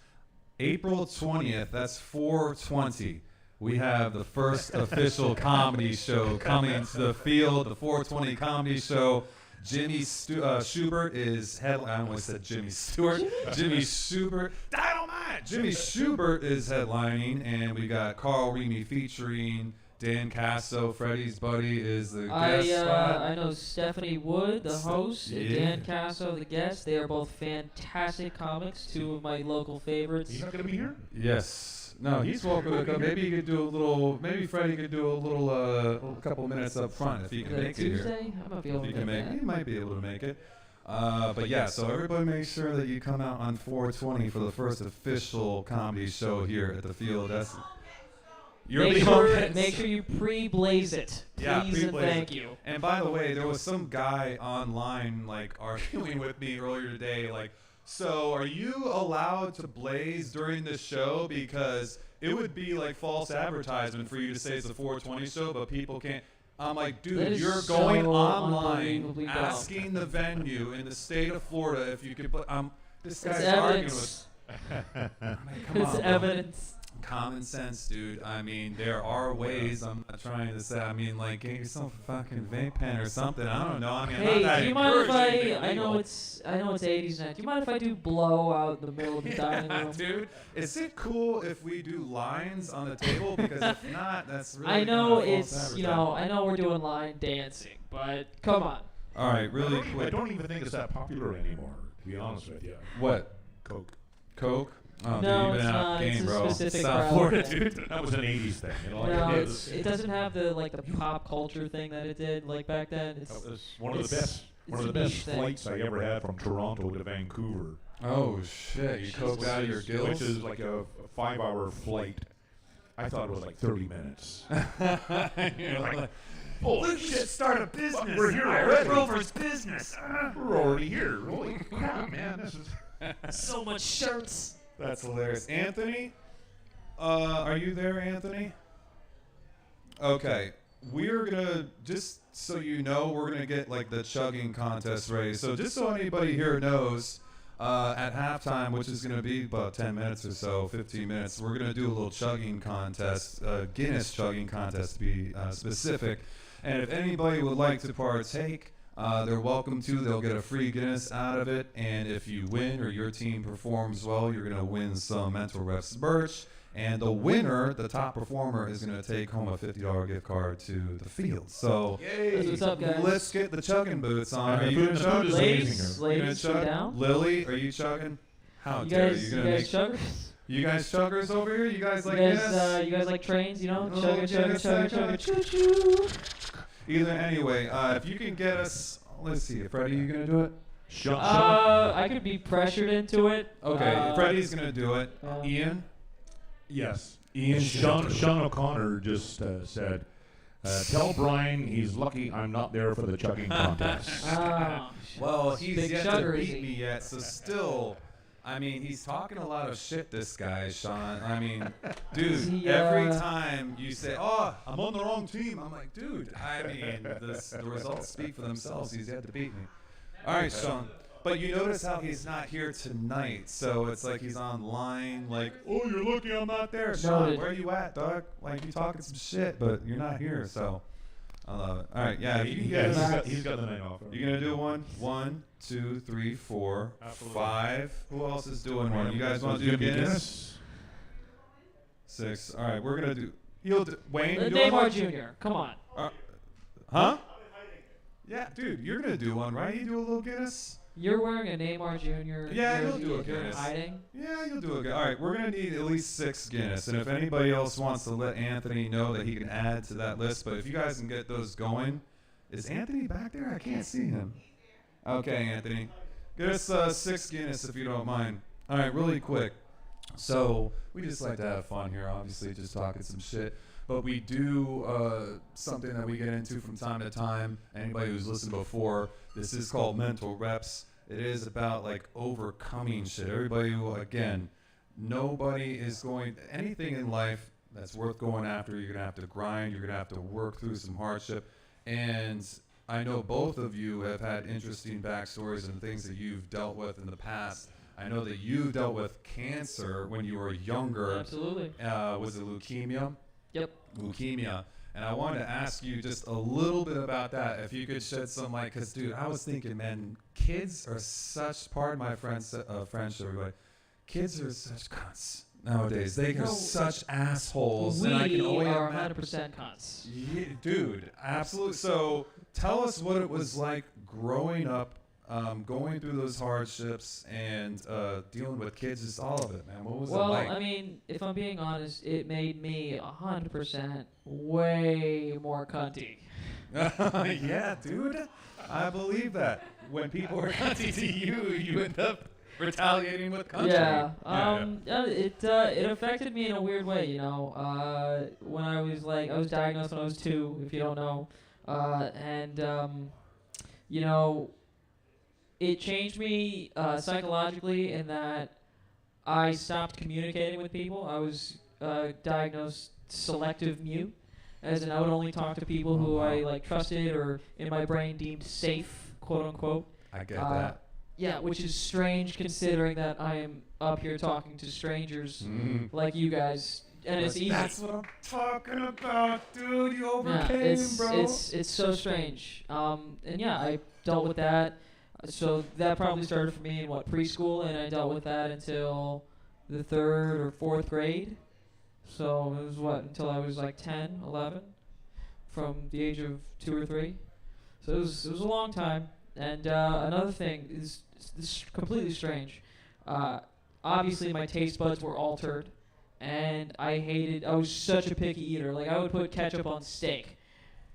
April 20th, that's 420. We have the first official comedy show coming to the field, the 420 comedy show. Jimmy Schubert is I almost said Jimmy Stewart. Jimmy Schubert. I don't mind. Jimmy Schubert is headlining, and we got Carl Remy featuring Dan Casso. Freddie's buddy is the guest spot. I know Stephanie Wood, the host, and Yeah. Dan Casso, the guest. They are both fantastic comics, two of my local favorites. He's not going to be here? Yes. No, he's welcome to come. Maybe you could do a little. Maybe Freddie could do a little couple minutes up front if he can make it here. Tuesday? I might be able If he to can make make, that. he might be able to make it. But yeah, so everybody make sure that you come out on 420 for the first official comedy show here at the field. That's Make sure you pre-blaze it. Yeah, Please and pre-blaze thank it. you. And by the way, there was some guy online like arguing with me earlier today, like, so are you allowed to blaze during the show? Because it would be like false advertisement for you to say it's a 420 show, but people can't. I'm like, That dude, is you're so going online unbelievably dumb. asking the venue in the state of Florida if you could put. This It's guy's arguing evidence. with. I mean, come It's on, bro. evidence. Common sense, dude. I mean, there are ways. I'm not trying to say. I mean, like, get yourself a fucking vape pen or something. I don't know. I mean, I'm not Hey, that do you mind if encouraging I know it's 80s now. Do you mind if I do blow out in the middle of the dining room? Dude, is it cool if we do lines on the table? Because if not, that's really I know kinda false it's, advertising. I know we're doing line dancing, but come on. All right, really I quick. don't even think it's that popular anymore, to be honest with you. What? Coke. Coke? Oh, No, dude, you've it's been out not. of It's game, a bro. specific South crowd Florida, thing. dude. That was an 80s thing. You know, No, like it doesn't have the pop culture thing that it did like back then. It's that was one of the it's- best. it's One of a the niche best thing. flights I ever had from Toronto to Vancouver. Oh, shit. You coked out of your gills? Which is like a 5-hour flight. I thought it was like 30 minutes. You're like, Oh, we should start a business. We're here Irish already. Rover's business. We're already here. Holy crap, man! This is So much shirts. That's hilarious. Anthony, are you there, Anthony? Okay, we're gonna, just so you know, we're gonna get like the chugging contest ready. So just so anybody here knows, at halftime, which is gonna be about 10 minutes or so, 15 minutes, we're gonna do a little chugging contest, Guinness chugging contest to be specific. And if anybody would like to partake, they're welcome to. They'll get a free Guinness out of it. And if you win or your team performs well, you're gonna win some Mental Reps merch. And the winner, the top performer, is going to take home a $50 gift card to the field. So, That's what's up, guys. let's get the chugging boots on. Are you going to The chug? food is amazing here. Ladies, sit down. Lily, are you chugging? How You dare guys, you? you Gonna guys make chuggers? you guys chuggers over here? You guys like you Guinness? guys, you guys like trains, you know? Oh, Chugga, chugga, yes, chugga, chugga. chugga, choo choo. Either anyway, if you can get us, let's see, Freddie, you going to do it? Sean. I could be pressured into it. Okay, Freddie's going to do it. uh, Ian? Yes. Sean O'Connor just said, tell Brian he's lucky I'm not there for the chugging contest. Well, he's Big yet chugger, to is beat he? me yet, so still, I mean, he's talking a lot of shit, this guy, Sean. I mean, Is dude, he, every time you say, oh, I'm on the wrong team, I'm like, dude, I mean, the results speak for themselves. He's yet to beat me. All right, Sean. But you notice how he's not here tonight, so it's like he's online, like, oh, you're lucky I'm not there. Sean, Noted. where you at, dog? Like, you talking some shit, but you're not here, so I love it. All right, yeah, if you can get us. he's got the night off. You gonna do one? 1, 2, 3, 4, Absolutely. 5. Who else is doing one? You guys want to do Guinness? 6. All right, we're gonna do. Wayne, you doing Neymar one? Jr. Come on. Huh? Yeah, dude, you're gonna do one, right? You do a little Guinness? You're wearing a Neymar Jr. Yeah, you'll jersey do a and you're Guinness. hiding. Yeah, you'll do it. All right, we're gonna need at least 6 Guinness, and if anybody else wants to let Anthony know that he can add to that list, but if you guys can get those going, is Anthony back there? I can't see him. Okay, Anthony, get us 6 Guinness if you don't mind. All right, really quick. So we just like to have fun here, obviously, just talking some shit. But we do something that we get into from time to time. Anybody who's listened before, this is called Mental Reps. It is about like overcoming shit. Everybody will, again, nobody is going, anything in life that's worth going after, you're going to have to grind, you're going to have to work through some hardship. And I know both of you have had interesting backstories and things that you've dealt with in the past. I know that you dealt with cancer when you were younger. Absolutely. Was it leukemia? Yep. Leukemia. And I wanted to ask you just a little bit about that, if you could shed some light, because, dude, I was thinking, man, kids are such, pardon my French, everybody, kids are such cunts nowadays. They are such assholes. We and I can only are imagine. 100% cunts. Yeah, dude, absolutely. So tell us what it was like growing up, going through those hardships and dealing with kids, just all of it, man. What was it like? Well, I mean, if I'm being honest, it made me 100% way more cunty. Yeah, dude. I believe that. When people are cunty to you, you end up retaliating with country. Yeah. It affected me in a weird way, you know. When I was diagnosed when I was 2, if you don't know, you know, it changed me psychologically in that I stopped communicating with people. I was diagnosed selective mute, as in I would only talk to people who I like trusted or in my brain deemed safe, quote unquote. I get that. Yeah, which is strange considering that I am up here talking to strangers like you guys, and it's easy. That's what I'm talking about, dude. You Yeah, overcame, bro. it's so strange. And yeah, I dealt with that. So that probably started for me in preschool, and I dealt with that until the 3rd or 4th grade. So it was until I was like 10, 11, from the age of 2 or 3. So it was a long time. And another thing is this completely strange. Obviously my taste buds were altered, and I was such a picky eater. Like I would put ketchup on steak.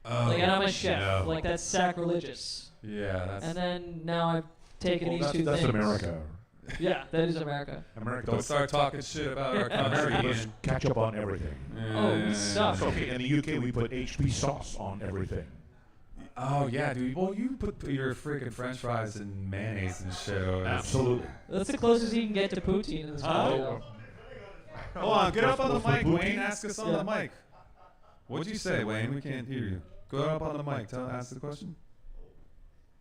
And I'm a chef. no. Like that's sacrilegious. Yeah, that's. And then now I've taken these two That's things. America. Yeah, that is America. America. Don't start talking shit about our country. America Ian. catch up on everything. Oh, we suck. It's okay. In the UK, we put HP sauce on everything. Oh yeah, dude. Well, you put your freaking French fries and mayonnaise and shit. Absolutely. That's the closest you can get to poutine in this country. Oh. Hold on, get up on the mic, Poutine? Wayne. Ask us on the mic. What'd you say, Wayne? We can't hear you. Go up on the mic. Ask the question.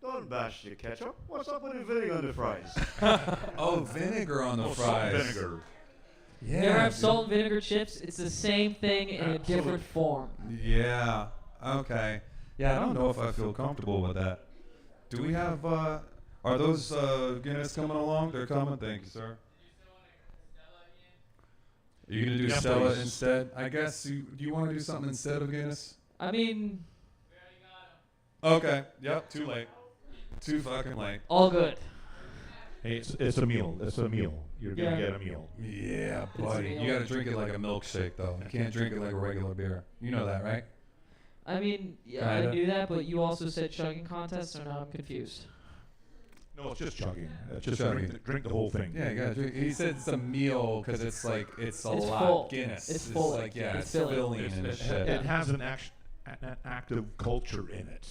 Don't bash the ketchup. What's up with the vinegar on the fries? Oh, vinegar on the fries. Vinegar. Yeah. You ever have dude. salt and vinegar chips? It's the same thing in a different form. Yeah. Okay. Yeah, I don't know if I feel comfortable with that. Do we have? Are those Guinness coming along? They're coming. Thank you, sir. Are you gonna do Yeah, Stella please. instead? I guess. Do you want to do something instead of Guinness? I mean, Okay. Yep. Too late. Too fucking late. all good. Hey, it's a meal. It's a meal. You're gonna Yeah. get a meal. Yeah, It's buddy. a You gotta drink it like a milkshake, though. You can't drink it like a regular beer. You know that, right? I mean, yeah, I Kinda. knew that, but you also said chugging contest, so now I'm confused. No, it's just chugging. It's just Chugging. drink the whole thing. Yeah, you gotta drink. He said it's a meal because it's like it's a It's lot. full. Guinness. It's full. Like yeah, It's it's filling. filling and It shit. has an active culture in it.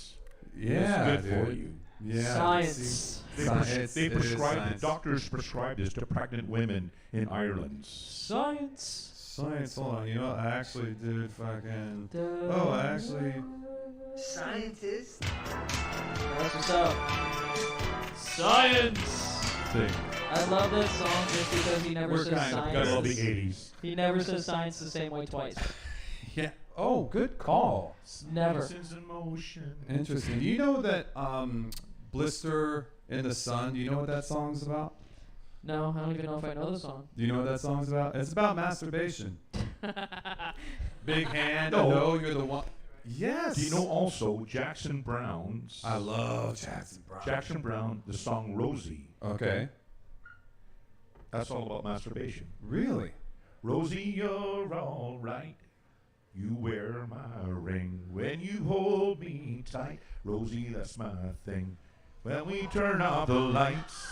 Yeah, it's good for dude. you. Yeah. Science. They It is prescribe science. doctors prescribe this to pregnant women in Ireland. Science. Science. Hold on. You know, I actually did fucking. Da- Oh, I actually. Scientist. That's what's up. Science. Thing. I love that song just because he never We're says kind of- science. Gotta love the '80s. He never says science the same way twice. Yeah. Oh, good call. Never. Since in motion. Interesting. Do you know that Blister in the Sun? Do you know what that song's about? No, I don't even know if I know the song. Do you know what that song's about? It's about masturbation. Big hand. No. I know you're the one. Yes. Do you know also Jackson Brown's? I love Jackson Brown. Jackson Brown, the song Rosie. Okay. That's all about masturbation. Really? Rosie, you're all right. You wear my ring when you hold me tight. Rosie, that's my thing. When we turn off the lights.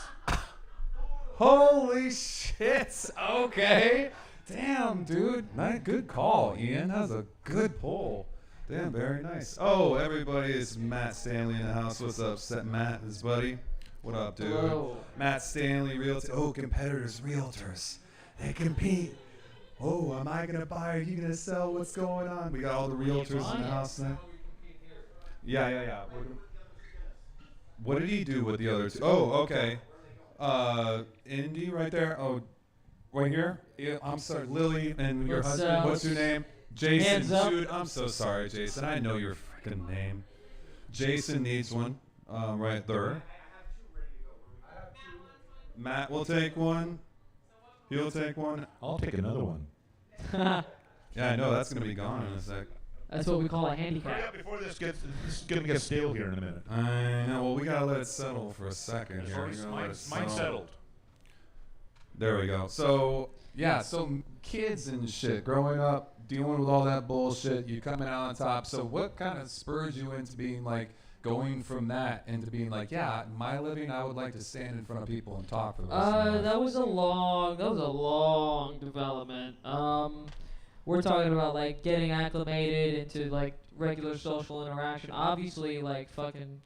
Holy shit. Okay. Damn, dude. Good call, Ian. That was a good pull. Damn, very nice. Oh, everybody, it's Matt Stanley in the house. What's up, Matt, his buddy? What up, dude? Hello. Matt Stanley, realtor. Oh, competitors, realtors. They compete. Oh, am I gonna buy? Are you gonna sell? What's going on? We got all the realtors in the house now. Yeah. What did he do with the other two? Oh, okay. Indy right there. Oh, right here. Yeah, I'm sorry, Lily and your husband. What's your name? Jason. Hands up. Dude, I'm so sorry, Jason. I know your freaking name. Jason needs one. Right there. Matt will take one. He'll take one. I'll take another one. Yeah, I know that's gonna be gone in a sec. That's what we call a Hurry handicap. up before this is gonna get stale here in a minute. I know. Well, we gotta let it settle for a second here. Mine's, We're gonna let it mine's settled. There we go. So yeah, kids and shit, growing up, dealing with all that bullshit, you coming out on top. So what kind of spurred you into being like going from that into being like, yeah, my living, I would like to stand in front of people and talk for the rest of my life. That was a long development. We're talking about like getting acclimated into like regular social interaction. Obviously, like fucking,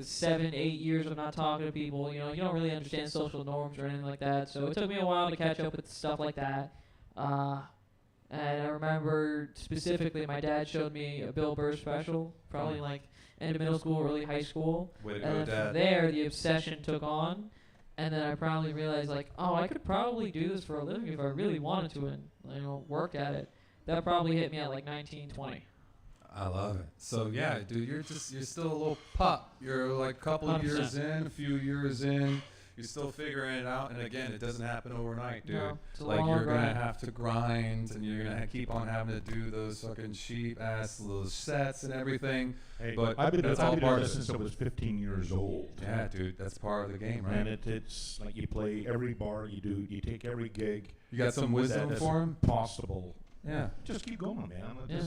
7, 8 years of not talking to people. You know, you don't really understand social norms or anything like that. So it took me a while to catch up with stuff like that. And I remember specifically, my dad showed me a Bill Burr special, probably like end of middle school, early high school. Way to go, And then Dad. from there, the obsession took on. And then I probably realized, like, oh, I could probably do this for a living if I really wanted to and, work at it. That probably hit me at like 19, 20. I love it. So yeah, dude, you're still a little pup. You're like a couple of 100%. years in, a few years in. You're still figuring it out, and again, it doesn't happen overnight, dude. No, it's a Like long you're gonna grind. have to grind, and you're gonna keep on having to do those fucking cheap ass little sets and everything. Hey, But I've been that's I've all been part doing of this it. since I was 15 years old. Yeah, dude, that's part of the game, right? And it's like you play every bar you do, you take every gig. You got some wisdom that's for him? Possible. Yeah. Just keep going, man. Yeah,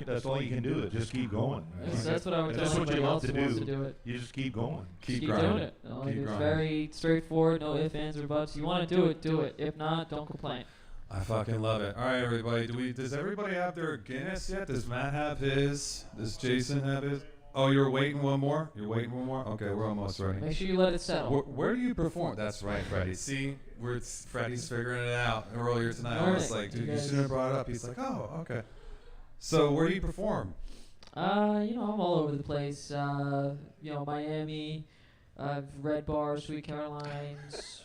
That's all you can do. Just keep going. That's what I would tell That's what anybody you love else to who wants do. to do it. You just keep going. Keep grinding. doing it. Like, Keep it's grinding. very straightforward. No ifs, ands, or buts. You want to do it, do it. If not, don't complain. I fucking love it. All right, everybody. Does everybody have their Guinness yet? Does Matt have his? Does Jason have his? Oh, you're waiting one more? You're waiting one more? Okay, we're almost ready. Make sure you let it settle. Where do you perform? That's right, Freddie. See, Freddie's figuring it out earlier tonight. I was like, dude, you shouldn't have brought it up. He's like, oh, okay. So where do you perform? I'm all over the place. Miami, Red Bar, Sweet Carolines.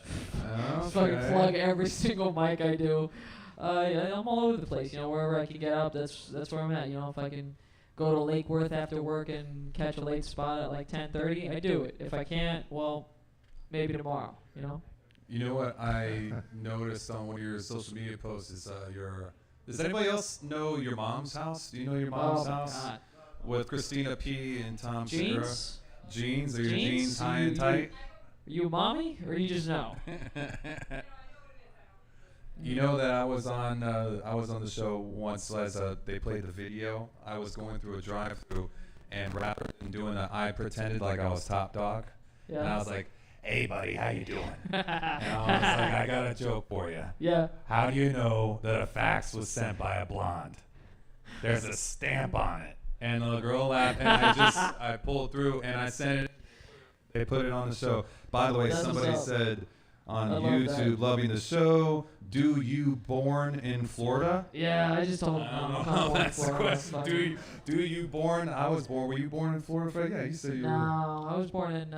Fucking plug every single mic I do. I'm all over the place. Wherever I can get up, that's where I'm at. If I can go to Lake Worth after work and catch a late spot at like 10:30, I do it. If I can't, well, maybe tomorrow. You know what I noticed on one of your social media posts is Does anybody else know your mom's house? Do you know your mom's house? God. With Christina P. and Tom Segura? Jeans? Are your jeans high and tight? Are you a mommy, or you just know? You know that I was on the show once as they played the video. I was going through a drive-through, and rather than doing I pretended like I was Top Dog, Yeah. and I was like, "Hey, buddy, how you doing?" And I was like, "I got a joke for you. Yeah. How do you know that a fax was sent by a blonde? There's a stamp on it." And the girl laughed, and I pulled through, and I sent it. They put it on the show. By the way, somebody said on YouTube, loving the show. Do you born in Florida? Yeah, I just told him. That's the question. Do you born? I was born. Were you born in Florida, Fred? Yeah, you said you were. No, I was born in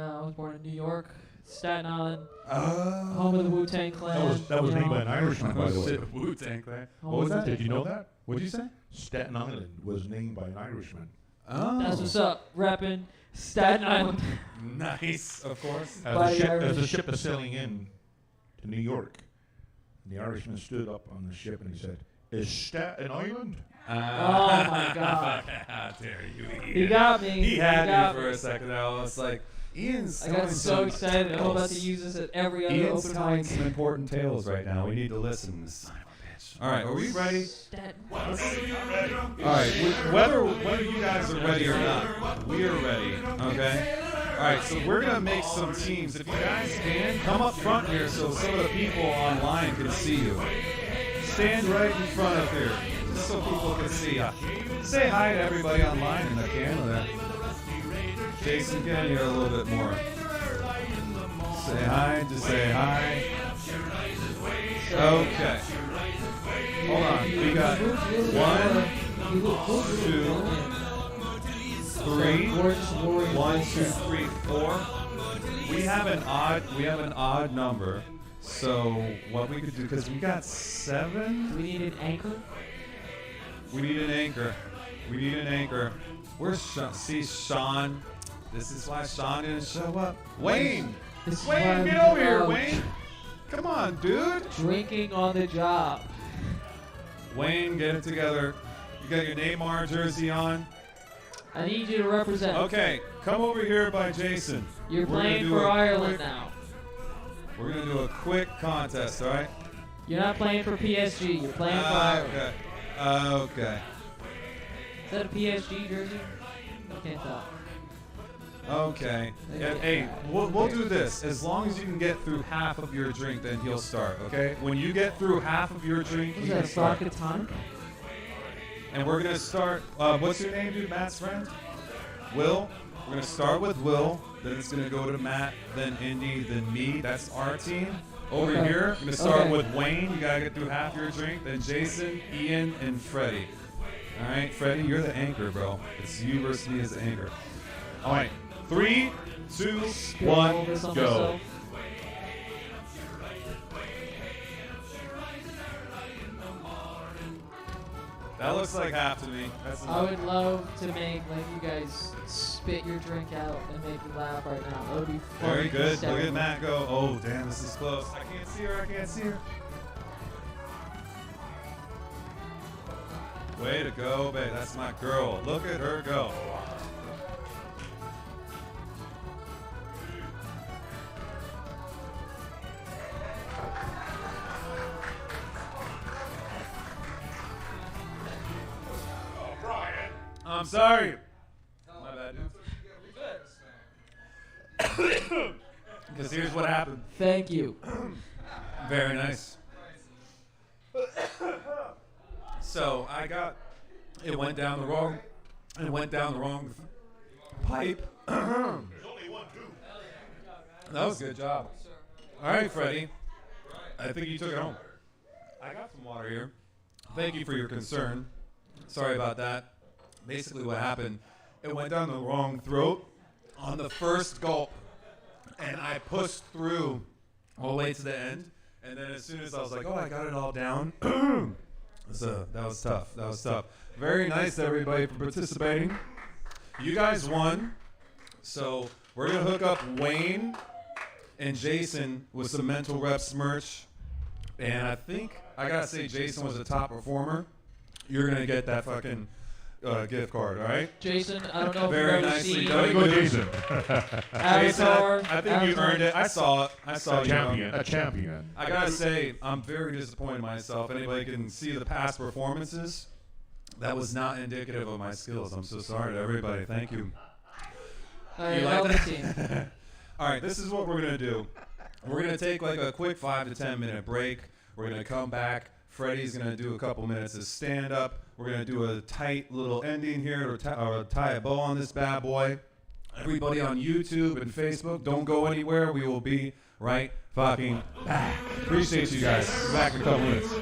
New York, Staten Island, home of the Wu-Tang Clan. That was named by an Irishman, by the way. Wu-Tang Clan. What was that? Did you know that? What did you say? Staten Island was named by an Irishman. Oh. That's what's up. Reppin' Staten Island. Nice, of course. As the ship is sailing in to New York, the Irishman stood up on the ship and he said, "Is Staten Island?" Oh my God! How dare you? He got me. He had me for a second. I was like, Ian's. I got so excited. I'm about to use this at every other Ian's open telling mic. some important tales right now. We need to listen. Son of a bitch. All right, are we ready? All right, whether you guys are ready or not, we are ready. Okay. All right, so we're gonna make some teams. If you guys can, come up front here so some of the people online can see you. Stand right in front of here, just so people can see you. Say hi to everybody online in the camera there. Jason, get in here a little bit more. Say hi, just say hi. Okay. Hold on, we got 1, 2, 3, 1, 2, 3, 4. We have an odd number. So what we could do, because we got 7. We need an anchor. We need an anchor. Where's Sean? See Sean. This is why Sean didn't show up. Wayne, get over here, Wayne. Come on, dude. Drinking on the job. Wayne, get it together. You got your Neymar jersey on. I need you to represent. Okay, come over here by Jason. You're playing for Ireland now. We're going to do a quick contest, all right? You're not playing for PSG. You're playing for Ireland. Okay. Is that a PSG jersey? I can't tell. Okay. Yeah, hey, we'll do this. As long as you can get through half of your drink, then he'll start, okay? When you get through half of your drink, Is you that can start. vodka tonic? And we're going to start, what's your name, dude? Matt's friend? Will? We're going to start with Will, then it's going to go to Matt, then Indy, then me. That's our team. Over here, we're going to start with Wayne. You got to get through half your drink. Then Jason, Ian, and Freddie. All right, Freddie, you're the anchor, bro. It's you versus me as the anchor. All right, 3, 2, 1, go. That looks like half to me. That's I would love to make you guys spit your drink out and make you laugh right now. That would be fun. Very good. Look at Matt go. Oh, damn, this is close. I can't see her. Way to go, babe. That's my girl. Look at her go. I'm sorry. My bad, dude. Because here's what happened. Thank you. Very nice. So it went down the wrong pipe. There's only one, too. That was a good job. All right, Freddie. I think you took it home. I got some water here. Thank you for your concern. Sorry about that. Basically what happened, it went down the wrong throat on the first gulp, and I pushed through all the way to the end, and then as soon as I was like, oh, I got it all down, so that was tough. That was tough. Very nice to everybody for participating. You guys won, so we're going to hook up Wayne and Jason with some Mental Reps merch, and I think I got to say Jason was a top performer. You're going to get that fucking gift card, all right? Jason, I don't know if Very you've ever nicely seen done. Go, Jason. Avatar. I think you earned it. I saw it. I saw A you. champion. A champion. I gotta say, I'm very disappointed in myself. Anybody can see the past performances. That was not indicative of my skills. I'm so sorry to everybody. Thank you. Hey, You help like the team. that? All right, this is what we're gonna do. We're gonna take like a quick 5 to 10 minute break. We're gonna come back. Freddie's gonna do a couple minutes of stand up. We're gonna do a tight little ending here, or tie a bow on this bad boy. Everybody on YouTube and Facebook, don't go anywhere. We will be right fucking back. Appreciate you guys. Be back in a couple minutes.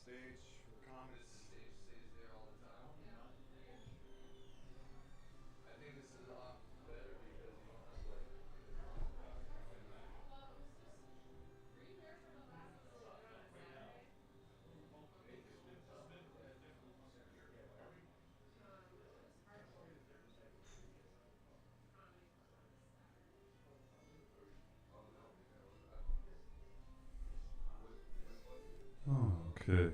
stage for comments. Stays there all the time. I think this is a lot better because you don't have to like. Okay.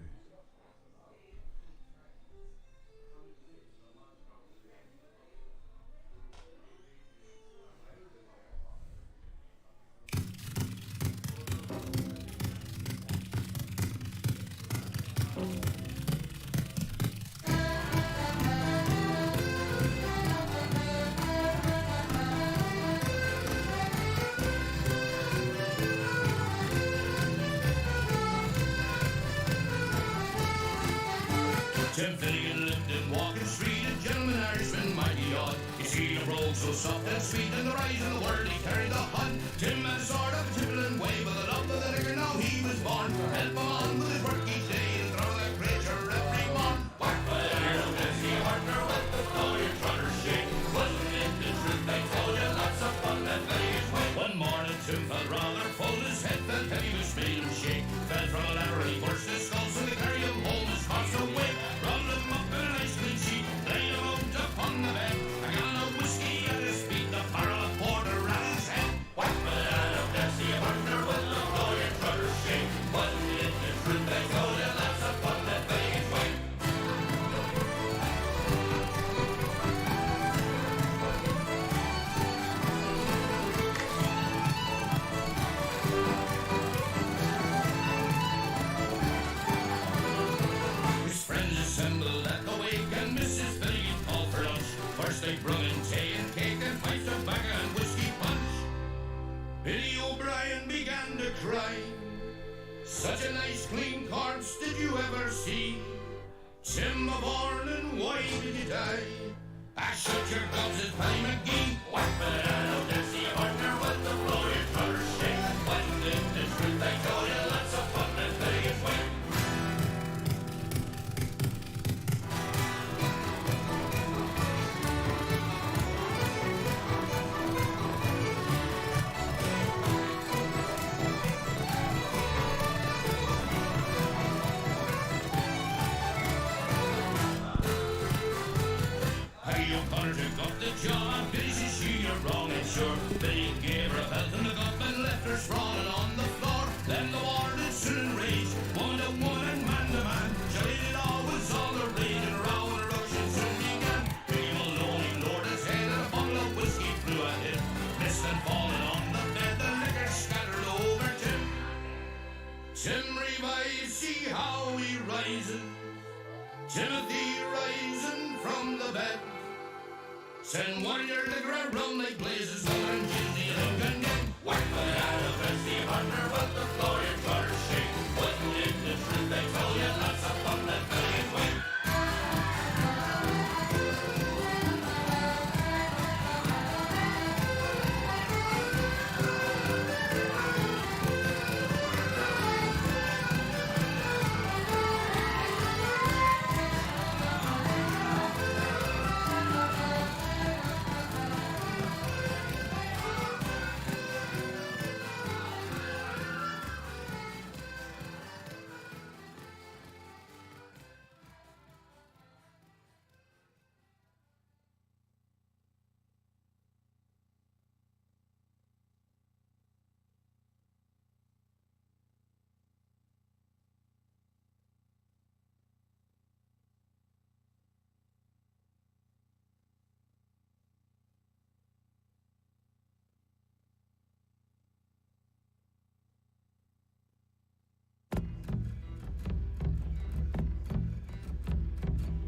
Tim Finnegan lived in Walking Street, a gentleman Irishman, mighty odd. He seen a rogue so soft and sweet, and the rise of the world he carried the hunt. Tim had a sort of tippling way, but the love of the liquor now he was born. Help him on with his work each day, and throw that creature every morn. Whack the arrow, Bessie, partner with the flow, your trotter shake. Wasn't it the truth they told you? Lots of fun that Vegas way. One morning Tim felt rather full, his head felt heavy, which made him shake. Fell from a ladder, he burst his skull, so they carried him home as cost away. Rolled him up in a nice clean sheet, laid him out upon the bed. A gallon of whiskey at his feet, the barrel of porter at his head. Whack the lad of Bessie, a partner with the flow, your trotter shake. Wasn't it the truth they told you? Lots of fun that Vegas way. Assembled at the wake, and Mrs. Finnegan called for lunch. First they brung in tea and cake and pipes of tobacco and whiskey punch. Billy O'Brien began to cry. Such a nice clean corpse did you ever see? Tim of Orlan, why did you die? Ah, shut your gobs at Paddy McGee. Whack the banana, Dempsey, a partner with the flow, your trotter shake. Wasn't it the truth I told you? Lots of fun that Vegas way. O'Connor took up the job. Billy says you're wrong and sure. Billy gave her a belt in the gut and left her sprawling on the floor. Then the war did soon rage, woman to woman and man to man. Jolly it all was all the rage, and row and ruction soon began. Big Maloney lowered his head and a bottle of whiskey flew at him. Missed and falling on the bed, the liquor scattered over Tim. Tim revives, see how he rises. Timothy rising from the bed. Send one your liquor around like blazes, Miller and Ginny and Gungan. Whack the banana, Bessie, a partner with the floor, your trotter shake. Wasn't it the truth they told you? Lots of fun that Vegas way.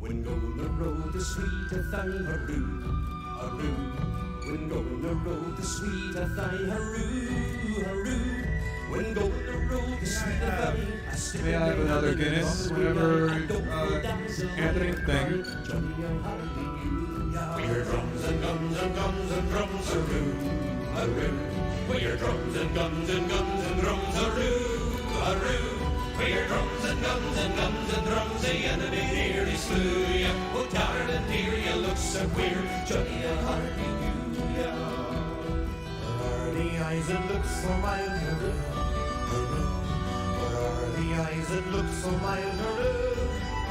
When gonna roll the sweetest thing, haroo, haroo. When gonna roll the sweetest thing, haroo, haroo. When gonna roll the sweetest thing. May I have another Guinness whenever Anthony? Thank you. We hear drums and guns and guns and drums, haroo, haroo. We hear drums and guns and guns and drums, haroo, haroo. We hear drums and and guns and guns and drums, the enemy nearly slew ya. Oh, tired and dear, you look so queer, Johnny, I hardly knew ya. Where are the eyes that look so mild? Where are the eyes that look so mild?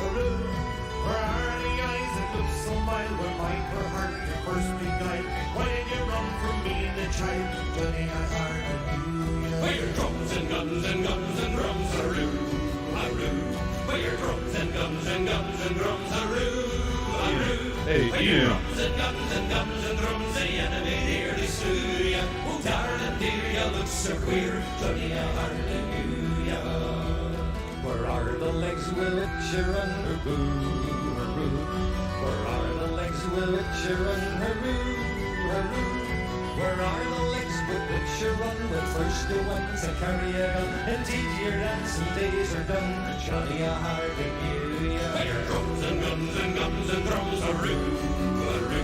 Where are the eyes that look so mild? When my poor heart your first beguiled, why did you run from me and the child? Johnny, I hardly knew ya. By your drums and guns and guns and drums, aroo, aroo. By your drums and guns and guns and drums, aroo, aroo. Hey, by your drums and guns and guns and drums, the enemy nearly slew ya. Oh, darling dear, you look so queer, Johnny, I hardly knew ya. Where are the legs with which you run? Where are the legs with which you run? Where are the legs with which you run? When first you went to carry a gun, indeed your dancing days are done, Johnny, I hardly knew ya. By your drums and guns and guns and drums, aroo, aroo.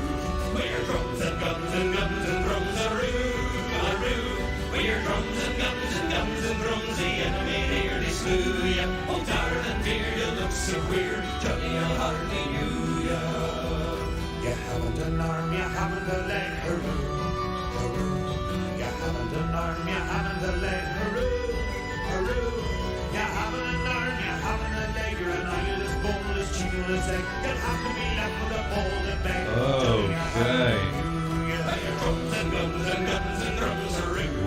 By your drums and guns and guns and drums, aroo, aroo. By your drums and guns and guns and drums, the enemy nearly slew ya. Oh, darling dear, you look so queer, Johnny, I hardly knew ya. You haven't an arm, you haven't a leg, hurroo, hurroo. You haven't an arm, you haven't a leg, hurroo, hurroo. You haven't an arm, you haven't a leg, you're an eyeless, boneless, chickenless egg. You'll have to be left with a bowl and bag. Okay.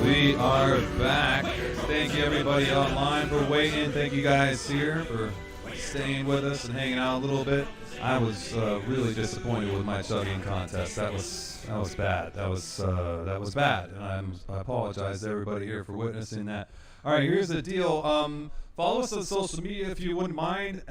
We are back. Thank you everybody online for waiting. Thank you guys here for staying with us and hanging out a little bit. I was really disappointed with my chugging contest. That was bad. That was bad, and I apologize to everybody here for witnessing that. All right, here's the deal. Follow us on social media if you wouldn't mind.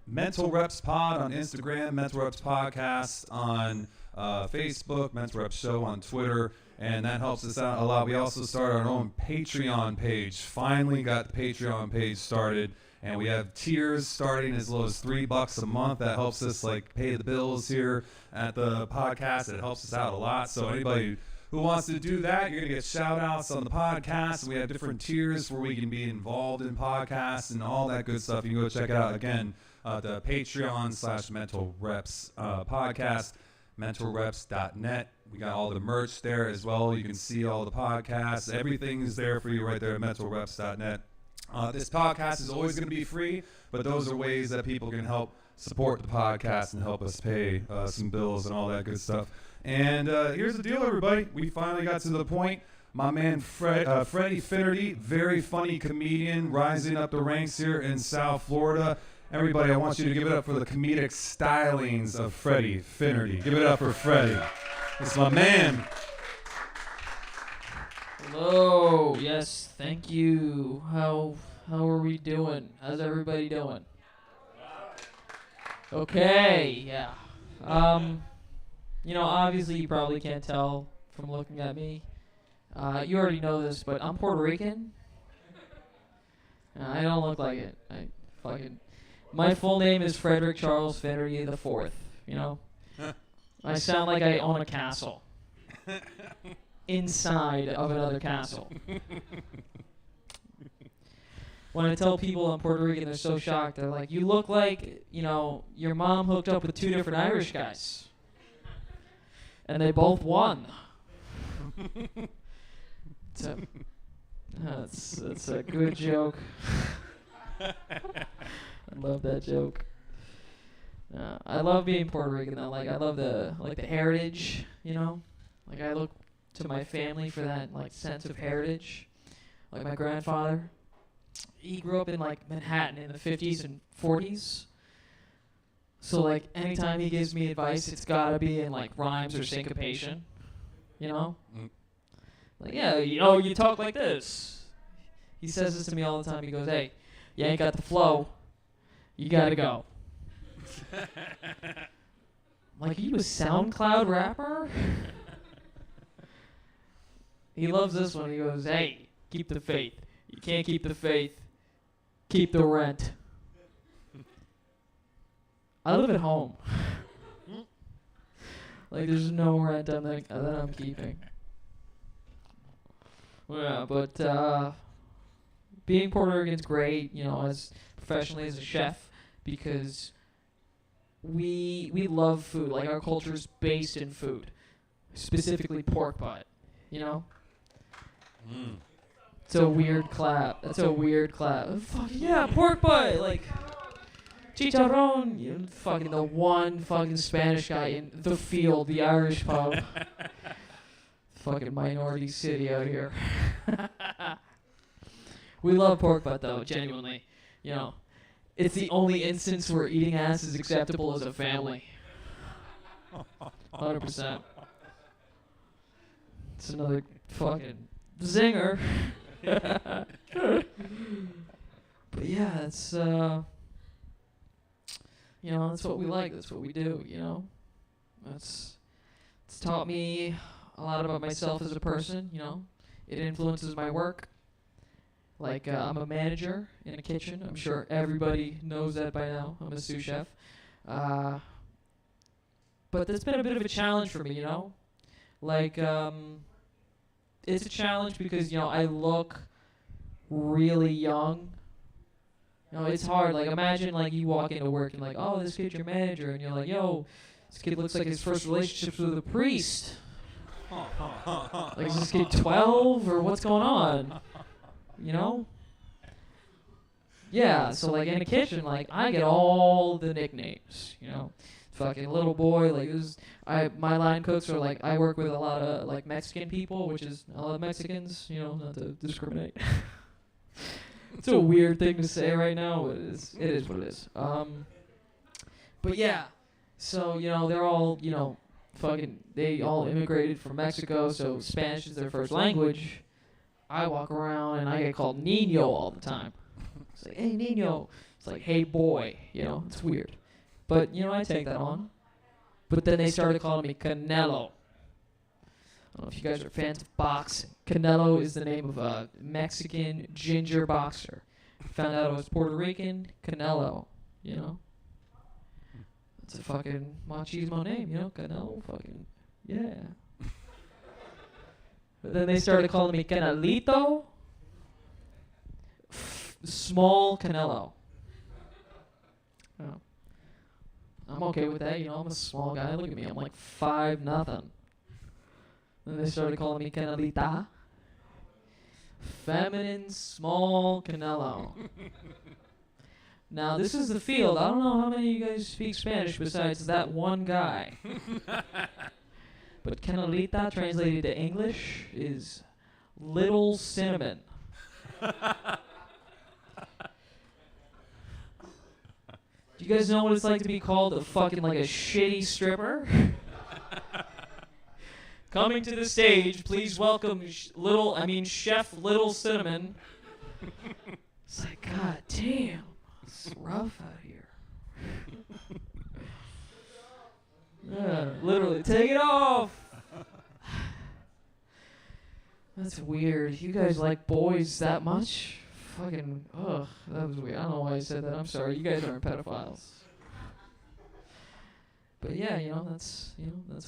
Mental Reps Pod on Instagram, Mental Reps Podcast on Facebook, Mental Reps Show on Twitter, and that helps us out a lot. We also started our own Patreon page. Finally got the Patreon page started. And we have tiers starting as low as $3 a month. That helps us like pay the bills here at the podcast. It helps us out a lot. So anybody who wants to do that, you're gonna get shout outs on the podcast. We have different tiers where we can be involved in podcasts and all that good stuff. You can go check it out again. The Patreon/Mental Reps podcast, mentalreps.net. We got all the merch there as well. You can see all the podcasts. Everything is there for you right there at mentalreps.net. This podcast is always going to be free, but those are ways that people can help support the podcast and help us pay some bills and all that good stuff. And here's the deal, everybody. We finally got to the point. My man Freddy Finnerty, very funny comedian, rising up the ranks here in South Florida. Everybody, I want you to give it up for the comedic stylings of Freddy Finnerty. Give it up for Freddy. It's my man. Hello. Yes, thank you. How are we doing? How's everybody doing? Okay, yeah. Obviously you probably can't tell from looking at me. You already know this, but I'm Puerto Rican. I don't look like it. My full name is Frederick Charles Finnerty IV, I sound like I own a castle. Inside of another castle. When I tell people I'm Puerto Rican, they're so shocked. They're like, you look like, your mom hooked up with 2 different Irish guys. And they both won. It's a good joke. I love that joke. I love being Puerto Rican though. I love the heritage, I look to my family for that sense of heritage. Like my grandfather, he grew up in Manhattan in the 50s and 40s. So anytime he gives me advice, it's gotta be in rhymes or syncopation, you talk like this. He says this to me all the time. He goes, hey, you ain't got the flow, you gotta go. Are you a SoundCloud rapper? He loves this one. He goes, hey, keep the faith. You can't keep the faith. Keep the rent. I live at home. There's no rent that I'm keeping. Yeah, but being Puerto Rican's great, you know, as professionally as a chef, because we love food. Like, our culture is based in food, specifically pork butt, you know? It's a weird clap. That's a weird clap. Fuck yeah, pork butt! Like, chicharrón! You know, fucking the one fucking Spanish guy in the field, the Irish pub. Fucking minority city out here. We love pork butt, though, genuinely. You know, it's the only instance where eating ass is acceptable as a family. 100%. It's another fucking zinger. But yeah, it's you know, that's what we like. That's what we do. You know, it's taught me a lot about myself as a person. You know, it influences my work. Like, I'm a manager in a kitchen. I'm sure everybody knows that by now. I'm a sous chef. But that's been a bit of a challenge for me, you know? Like, it's a challenge because, you know, I look really young. You know, it's hard. Like, imagine, like, you walk into work and, like, oh, this kid's your manager. And you're like, yo, this kid looks like his first relationship's with a priest. Like, is this kid 12 or what's going on? You know? Yeah, so like in a kitchen, like I get all the nicknames, you know. Fucking little boy, like my line cooks are like, I work with a lot of like Mexican people, which is a lot of Mexicans, you know, not to discriminate. It's a weird thing to say right now, but it is what it is. But yeah, so, you know, they're all, you know, they all immigrated from Mexico, so Spanish is their first language. I walk around and I get called Niño all the time. It's like, hey, Niño. It's like, hey, boy. You know, it's weird. But, you know, I take that on. But then they started calling me Canelo. I don't know if you guys are fans of boxing. Canelo is the name of a Mexican ginger boxer. Found out I was Puerto Rican, Canelo, you know. It's a fucking machismo name, you know, Canelo, fucking, yeah. But then they started calling me Canelito. Small Canelo. Oh. I'm okay with that, you know, I'm a small guy. Look at me, I'm like 5'0". Then they started calling me Canelita. Feminine, small Canelo. Now, this is the field. I don't know how many of you guys speak Spanish besides that one guy. But Canelita, translated to English, is little cinnamon. Do you guys know what it's like to be called a fucking like a shitty stripper? Coming to the stage, please welcome Chef Little Cinnamon. It's like, god damn, it's rough out here. Yeah, literally, take it off. That's weird. You guys like boys that much? Fucking, ugh, that was weird. I don't know why I said that. I'm sorry. You guys aren't pedophiles. But yeah, that's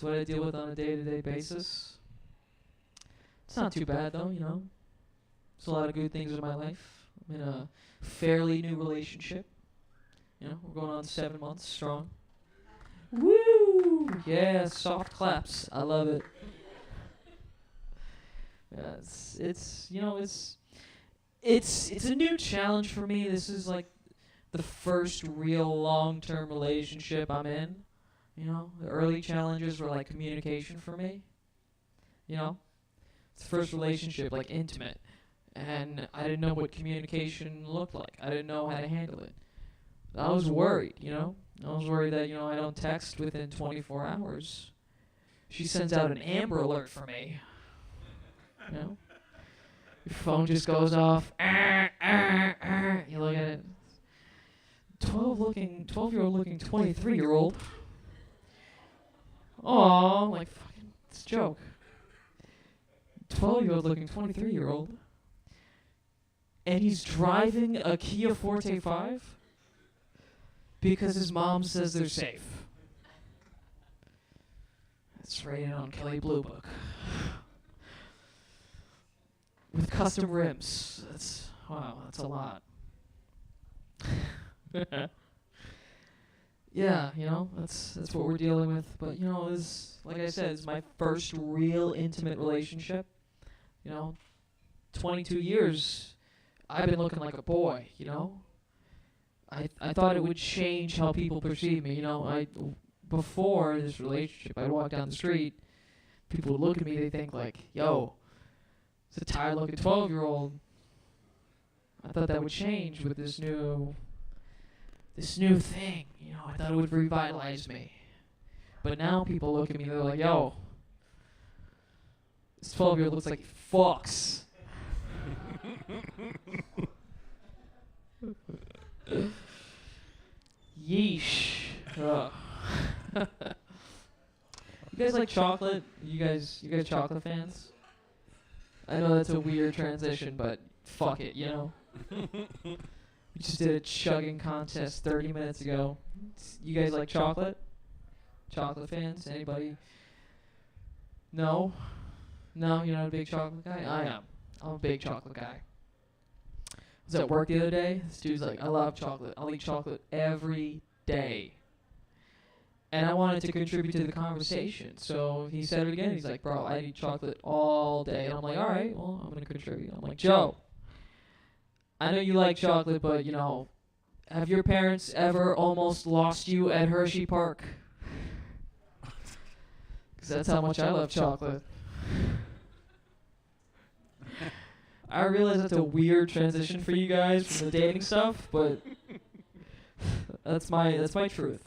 what I deal with on a day-to-day basis. It's not too bad though, you know. There's a lot of good things in my life. I'm in a fairly new relationship. You know, we're going on 7 months strong. Woo! Yeah, soft claps. I love it. Yeah, it's a new challenge for me. This is like the first real long-term relationship I'm in. You know, the early challenges were like communication for me. You know, it's the first relationship, like intimate, and I didn't know what communication looked like. I didn't know how to handle it. I was worried, you know. I was worried that, I don't text within 24 hours. She sends out an Amber Alert for me. You know? Your phone just goes off. You look at it. 12-year-old looking 23-year-old. Aw, like, fucking, it's a joke. 12-year-old looking 23-year-old. And he's driving a Kia Forte 5 because his mom says they're safe. It's rated on Kelly Blue Book. With custom rims. That's Wow, that's a lot. Yeah, you know, that's what we're dealing with. But, you know, like I said, it's my first real intimate relationship. You know, 22 years, I've been looking like a boy, you know. I thought it would change how people perceive me, you know. Before this relationship, I'd walk down the street, people would look at me, they think like, yo, it's a tired-looking 12-year-old. I thought that would change with this new thing, you know. I thought it would revitalize me. But now people look at me, they're like, yo, this 12-year-old looks like he fucks. Yeesh. Ugh. You guys like chocolate? You guys chocolate fans? I know that's a weird transition, but fuck it, you know. We just did a chugging contest 30 minutes ago. You guys like chocolate? Chocolate fans? Anybody? No? No, you're not a big chocolate guy? I am. I'm a big chocolate guy. I was at work the other day. This dude's like, I love chocolate. I'll eat chocolate every day. And I wanted to contribute to the conversation. So he said it again. He's like, bro, I eat chocolate all day. And I'm like, all right, well, I'm going to contribute. I'm like, Joe, I know you like chocolate, but, you know, have your parents ever almost lost you at Hershey Park? Because that's how much I love chocolate. I realize that's a weird transition for you guys from the dating stuff, but that's my truth.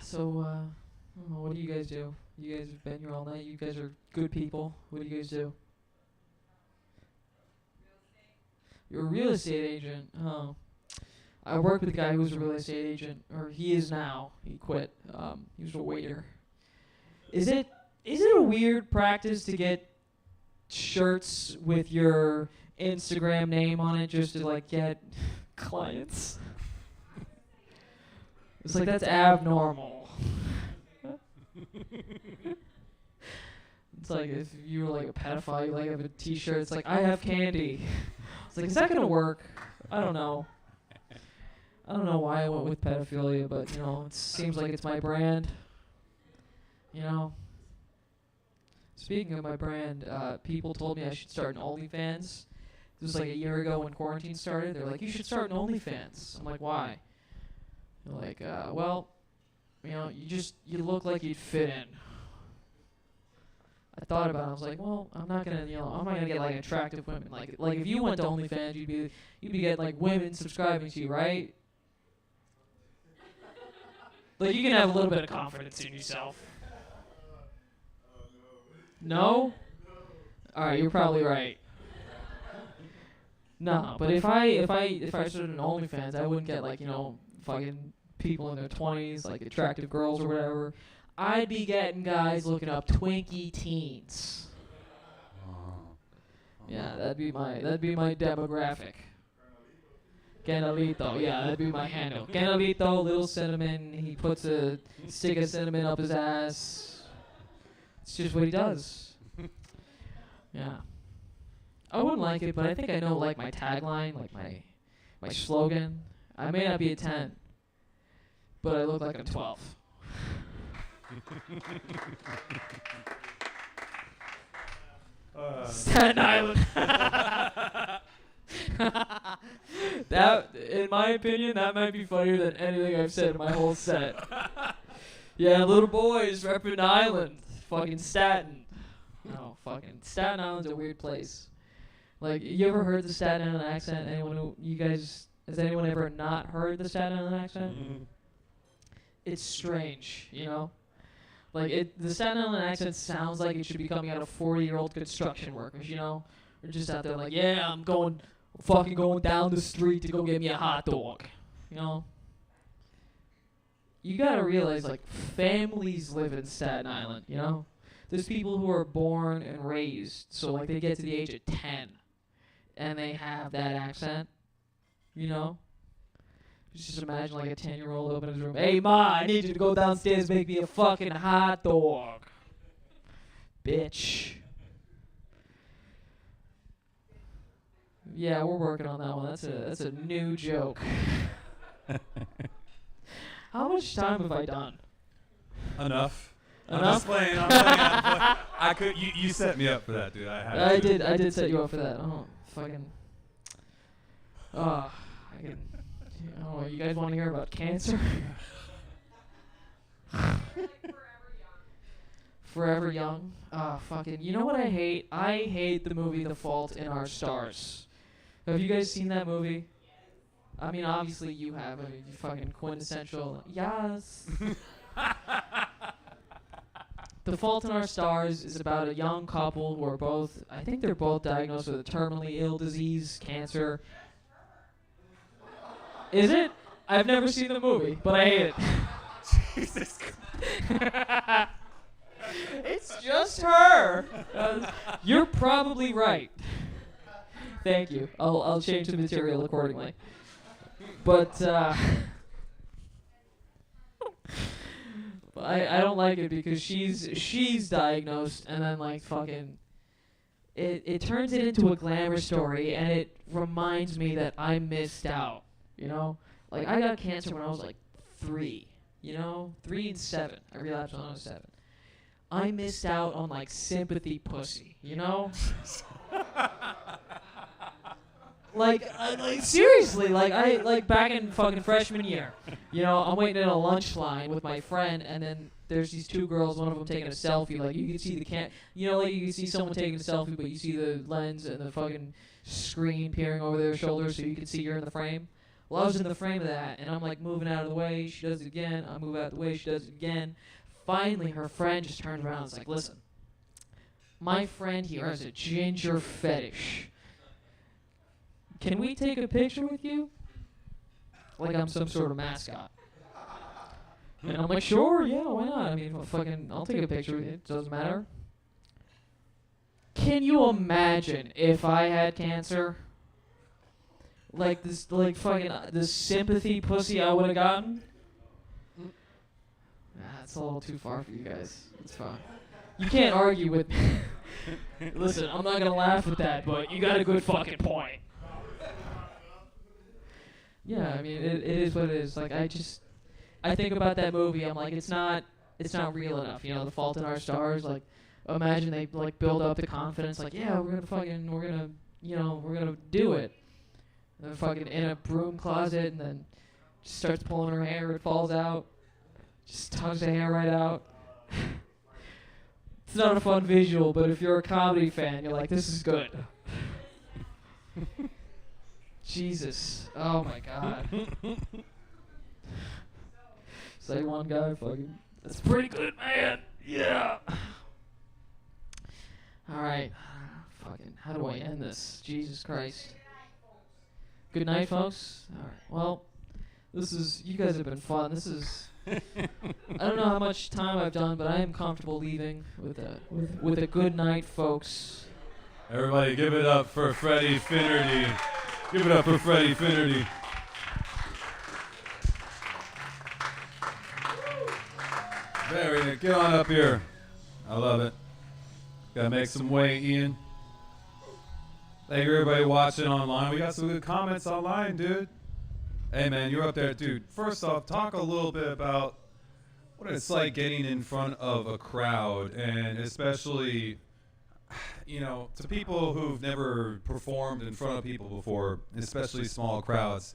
So, I don't know, what do you guys do? You guys have been here all night. You guys are good people. What do you guys do? You're a real estate agent. Oh. I worked with a guy who was a real estate agent, or he is now. He quit. He was a waiter. Is it a weird practice to get shirts with your Instagram name on it just to like get clients? It's like that's abnormal. It's like if you were like a pedophile, you like have a T-shirt. It's like I have candy. It's like, is that gonna work? I don't know. I don't know why I went with pedophilia, but you know, it seems like it's my brand. You know. Speaking of my brand, people told me I should start an OnlyFans. This was like a year ago when quarantine started. They're like, you should start an OnlyFans. I'm like, why? They're like, well, you know, you look like you'd fit in. I thought about it. I was like, well, I'm not gonna get like attractive women. Like if you went to OnlyFans, you'd be getting like women subscribing to you, right? Like you can have a little bit of confidence in yourself. No? All right, you're probably right. No, but if I started an OnlyFans, I wouldn't get like, you know, fucking people in their 20s, like attractive girls or whatever. I'd be getting guys looking up Twinkie teens. Yeah, that'd be my demographic. Canalito, yeah, that'd be my handle. Canalito, little cinnamon. He puts a stick of cinnamon up his ass. It's just what he does. Yeah. I wouldn't like it, but I think I know like my tagline, like my slogan. I may not be a 10, but I look like I'm 12. Staten Island. That, in my opinion, that might be funnier than anything I've said in my whole set. Yeah, little boys repping the island. Fucking Staten. No, fucking Staten Island's a weird place. Like, you ever heard the Staten Island accent? Has anyone ever not heard the Staten Island accent? Mm-hmm. It's strange, you know? Like, the Staten Island accent sounds like it should be coming out of 40-year-old construction workers, you know? They're just out there like, yeah, I'm fucking going down the street to go get me a hot dog, you know? You gotta realize, like, families live in Staten Island, you know? There's people who are born and raised, so, like, they get to the age of 10, and they have that accent, you know? Just imagine, like, a 10-year-old open his room. Hey, Ma, I need you to go downstairs and make me a fucking hot dog. Bitch. Yeah, we're working on that one. That's a new joke. How much time have I done? Enough. Enough? I'm just playing. I could. You set me up for that, dude. I did set you up for that. Oh, fucking. I can. Oh, you guys want to hear about cancer? Forever Young. Fucking. You know what I hate? I hate the movie The Fault in Our Stars. Have you guys seen that movie? I mean, obviously you have. I mean, you fucking quintessential. Yes. The Fault in Our Stars is about a young couple who are both, I think they're both diagnosed with a terminally ill disease, cancer. Is it? I've never seen the movie, but I hate it. Jesus. It's just her. You're probably right. Thank you. I'll change the material accordingly. But I don't like it because she's diagnosed and then like fucking it turns it into a glamour story and it reminds me that I missed out. You know, like I got cancer when I was like 3. You know, 3 and 7. I relapsed when I was 7. I missed out on like sympathy pussy. You know. Like seriously, like back in fucking freshman year, you know, I'm waiting in a lunch line with my friend, and then there's these 2 girls, one of them taking a selfie. Like you can see you know, like you can see someone taking a selfie, but you see the lens and the fucking screen peering over their shoulders, so you can see you're in the frame. Well, I was in the frame of that, and I'm like moving out of the way. She does it again. I move out of the way. She does it again. Finally, her friend just turns around and is like, "Listen, my friend here has a ginger fetish. Can we take a picture with you?" Like I'm some sort of mascot. And I'm like, "Sure, yeah, why not? I mean, I'll take a picture with you. It doesn't matter." Can you imagine if I had cancer? Like this sympathy pussy I would have gotten? That's a little too far for you guys. It's fine. You can't argue with me. Listen, I'm not gonna laugh at that, but you got a good fucking point. Yeah, I mean, it is what it is. Like, I think about that movie. I'm like, it's not real enough. You know, The Fault in Our Stars. Like, imagine they like build up the confidence. Like, yeah, we're gonna do it. And they're fucking in a broom closet, and then just starts pulling her hair. It falls out. Just tugs the hair right out. It's not a fun visual, but if you're a comedy fan, you're like, this is good. Jesus. Oh my God. Say one guy, fucking. That's pretty good, man. Yeah. Alright. Fucking. How do I end this? Jesus Christ. Good night, folks. Alright. Well, you guys have been fun. This is. I don't know how much time I've done, but I am comfortable leaving with a good night, folks. Everybody, give it up for Freddy Finnerty. Give it up for Freddy Finnerty. Very good. Get on up here. I love it. Gotta make some way, Ian. Thank you, everybody watching online. We got some good comments online, dude. Hey, man, you're up there, dude. First off, talk a little bit about what it's like getting in front of a crowd, and especially, you know, to people who've never performed in front of people before, especially small crowds,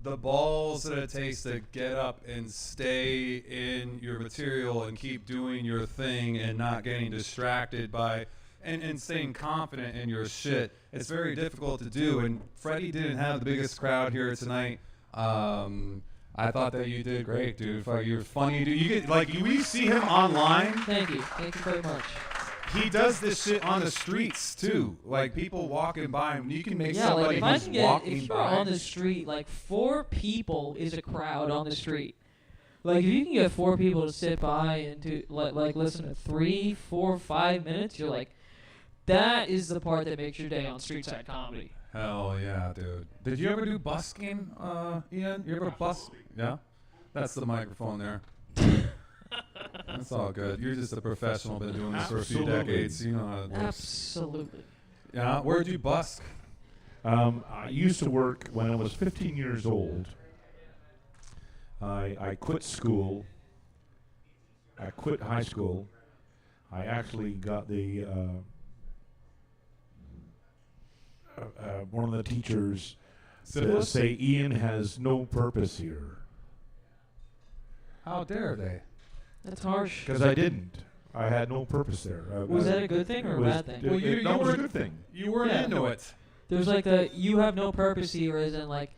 the balls that it takes to get up and stay in your material and keep doing your thing and not getting distracted by and staying confident in your shit. It's very difficult to do, and Freddie didn't have the biggest crowd here tonight. I thought that you did great, dude. You're funny, dude. You get we see him online. Thank you very much. He does this shit on the streets too. Like people walking by him. You can make somebody who's walking by. If you're on the street, like 4 people is a crowd on the street. Like if you can get 4 people to sit by and to like listen to 3, 4, 5 minutes, you're like, that is the part that makes your day on street side comedy. Hell yeah, dude. Did you ever do busking, Ian? You ever busk? Yeah? That's the microphone there. That's all good. You're just a professional. Been doing this for a few decades. You know how to do. Absolutely. Yeah? Where'd you busk? I used to work when I was 15 years old. I quit school. I quit high school. I actually got the one of the teachers to say Ian has no purpose here. How dare they? That's harsh. Because I didn't. I had no purpose there. Was that a good thing or a bad thing? Well, that was a good thing. You weren't into it. There's like you have no purpose here, as in like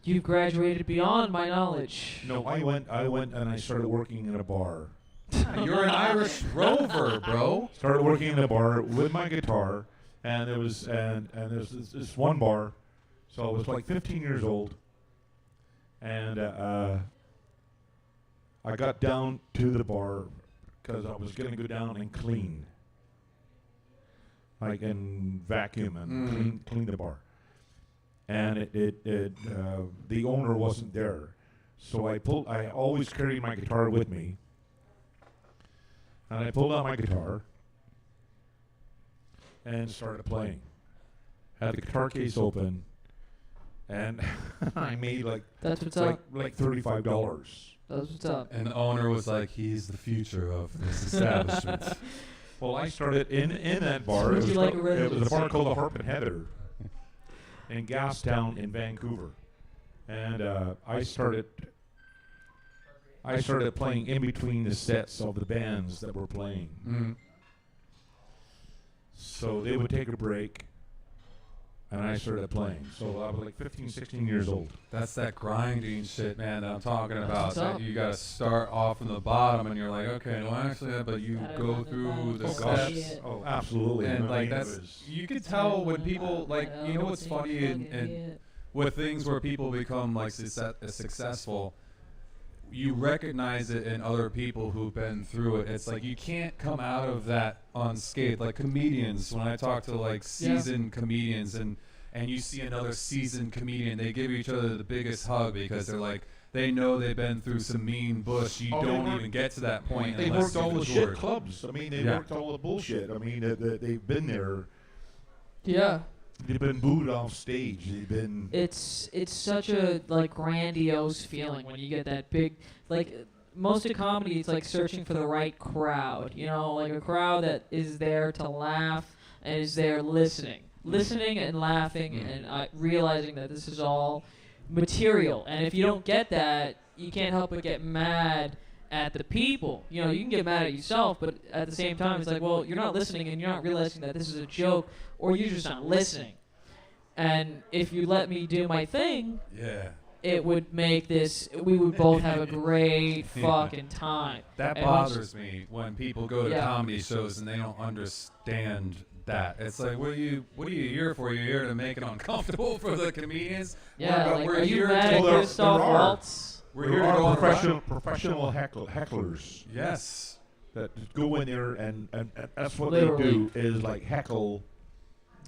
you've graduated beyond my knowledge. No, I went and I started working in a bar. You're an Irish rover, bro. Started working in a bar with my guitar, and there was this one bar, so I was like 15 years old, and I got down to the bar because I was going to go down and clean, like and vacuum and clean the bar, and the owner wasn't there, so I always carried my guitar with me. And I pulled out my guitar and started playing. Had the guitar case open, and I made like that's what's up. Like $35. That's what's up. And the owner was like, "He's the future of this establishment." Well, I started in that bar. Would you like a it was a bar called the Harp and Heather in Gastown in Vancouver, and I started playing in between the sets of the bands that were playing. Mm-hmm. So they would take a break, and I started playing. So I was like 15, 16 years old. That's that grinding shit, man, that I'm talking about. That you got to start off from the bottom, and you're like, okay, no, actually, but you go through the steps. Oh, absolutely. And like you could tell when people, like, you know what's funny and with things where people become like successful, you recognize it in other people who've been through it. It's like you can't come out of that unscathed. Like comedians, when I talk to like seasoned comedians and you see another seasoned comedian, they give each other the biggest hug because they're like, they know they've been through some mean bush. You don't even get to that point. They worked all the shit clubs. I mean, they worked all the bullshit. I mean, they've been there. Yeah. They've been booed off stage. They've been. It's such a like grandiose feeling when you get that big, like most of comedy. It's like searching for the right crowd. You know, like a crowd that is there to laugh and is there listening and laughing and realizing that this is all material. And if you don't get that, you can't help but get mad at the people. You know, you can get mad at yourself, but at the same time, it's like, well, you're not listening and you're not realizing that this is a joke, or you're just not listening. And if you let me do my thing, it would make this, we would both have a great fucking time. That bothers me when people go to comedy shows and they don't understand that. It's like, what are you here for? You're here to make it uncomfortable for the comedians? Yeah, like, are you mad at Christoph Waltz? We're here to go professional hecklers. Yes. That go in there and that's what Literally. they do is like heckle.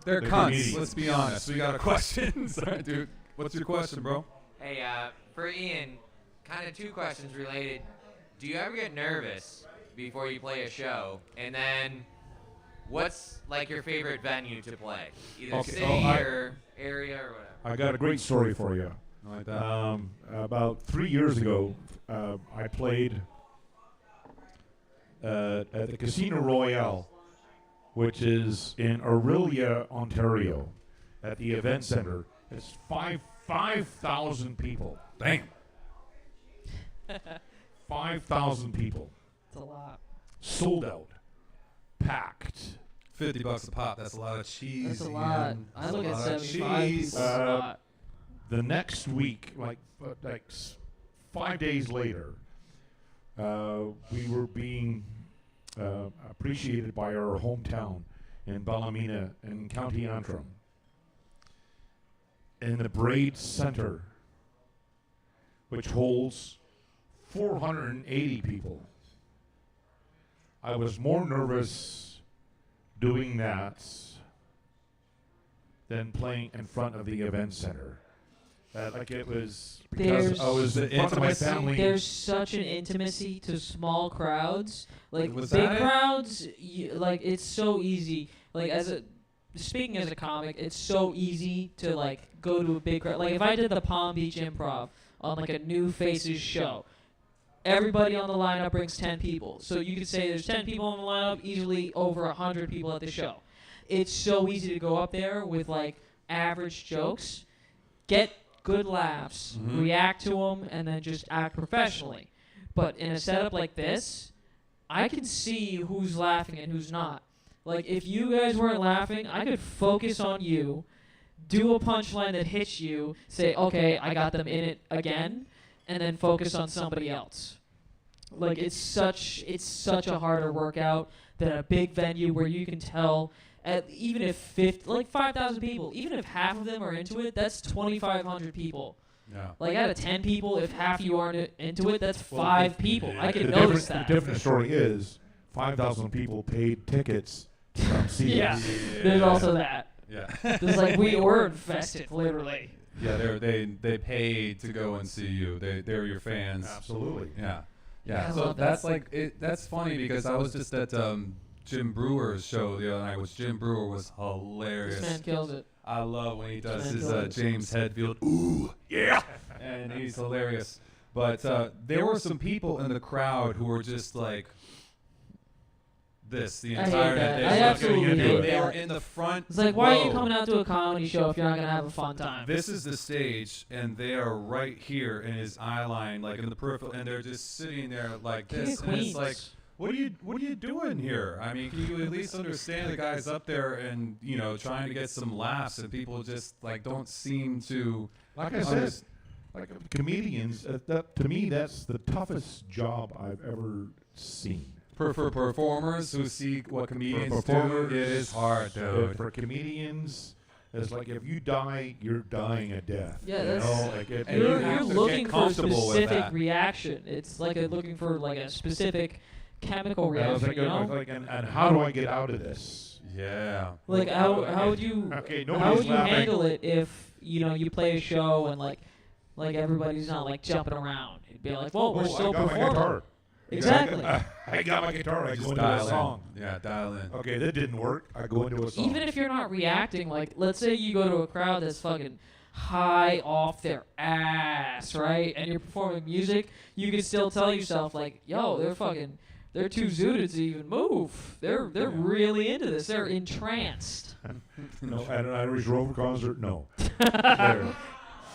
They're the cunts. comedians. Let's be honest. We got a question. Sorry, dude. What's your question, bro? Hey, for Ian, kind of two questions related. Do you ever get nervous before you play a show? And then, what's like your favorite venue to play? Either city or area or whatever. I got a great story for you. Like that. About 3 years ago, I played at the Casino Royale, which is in Orillia, Ontario, at the event center. It's 5,000 people. Damn. 5,000 people. That's a lot. Sold out. Packed. $50 a pop. That's a lot of cheese. That's a lot. I look at 75 people. That's a lot. The next week, like 5 days later, we were being appreciated by our hometown in Ballymena in County Antrim in the Braid Center, which holds 480 people. I was more nervous doing that than playing in front of the event center. Like it was because I was in front of my family. There's such an intimacy to small crowds. Like Was big that it? crowds, like it's so easy. Like as a speaking as a comic, it's so easy to like go to a big crowd. Like if I did the Palm Beach Improv on like a New Faces show, everybody on the lineup brings 10 people. So you could say there's 10 people on the lineup, easily over 100 people at the show. It's so easy to go up there with like average jokes, get good laughs, react to them, and then just act professionally. But in a setup like this, I can see who's laughing and who's not. Like, if you guys weren't laughing, I could focus on you, do a punchline that hits you, say, okay, I got them in it again, and then focus on somebody else. Like, it's such a harder workout than a big venue where you can tell, even if 5,000 people, even if half of them are into it, that's 2,500 people. Yeah. Like, out of 10 people, if half you aren't into it, that's 5 people. I can notice that. The different story is 5,000 people paid tickets to come see Yeah, us. there's also that. Yeah. There's like, we were infested, literally. Yeah, they paid to go and see you. They're your fans. Absolutely. Yeah. Yeah, I So love that's that. like that's funny because I was just at Jim Brewer's show the other night, which Jim Brewer was hilarious. This man kills it. I love when he does This his man kills it. James Hetfield. Ooh, yeah, and he's hilarious. But there were some people in the crowd who were just like this the I hate entire that. night. I absolutely hate They were that. in the front. It's like, why are you row. coming out to a comedy show if you're not going to have a fun time? This is the stage, and they are right here in his eye line, like in the peripheral, and they're just sitting there like this. King of And it's Queens. like, what are you doing here? I mean, can you at least understand the guy's up there and trying to get some laughs, and people just like don't seem to. Like I said, like comedians, to me, that's the toughest job I've ever seen. For performers who see what comedians do, it is hard, dude. For comedians, it's like if you die, you're dying a death. Yeah, you that's. know, like and You're you have to looking get for a comfortable with specific that. reaction. It's like looking for like a specific chemical I was reaction. like, and how do I get out of this? Yeah. Like how would you Okay, how nobody's would you laughing. handle it if you play a show and like everybody's not like jumping around? It'd be like, well, we're still I got my performing. guitar. Exactly. I got my guitar. I Just go into a dial song. in. Yeah, dial in. Okay, that didn't work. I go into a song. Even if you're not reacting, like let's say you go to a crowd that's fucking high off their ass, right? And you're performing music, you can still tell yourself like, yo, they're too zooted to even move. They're really into this. They're entranced. No, at an Irish Rover concert, no. They're-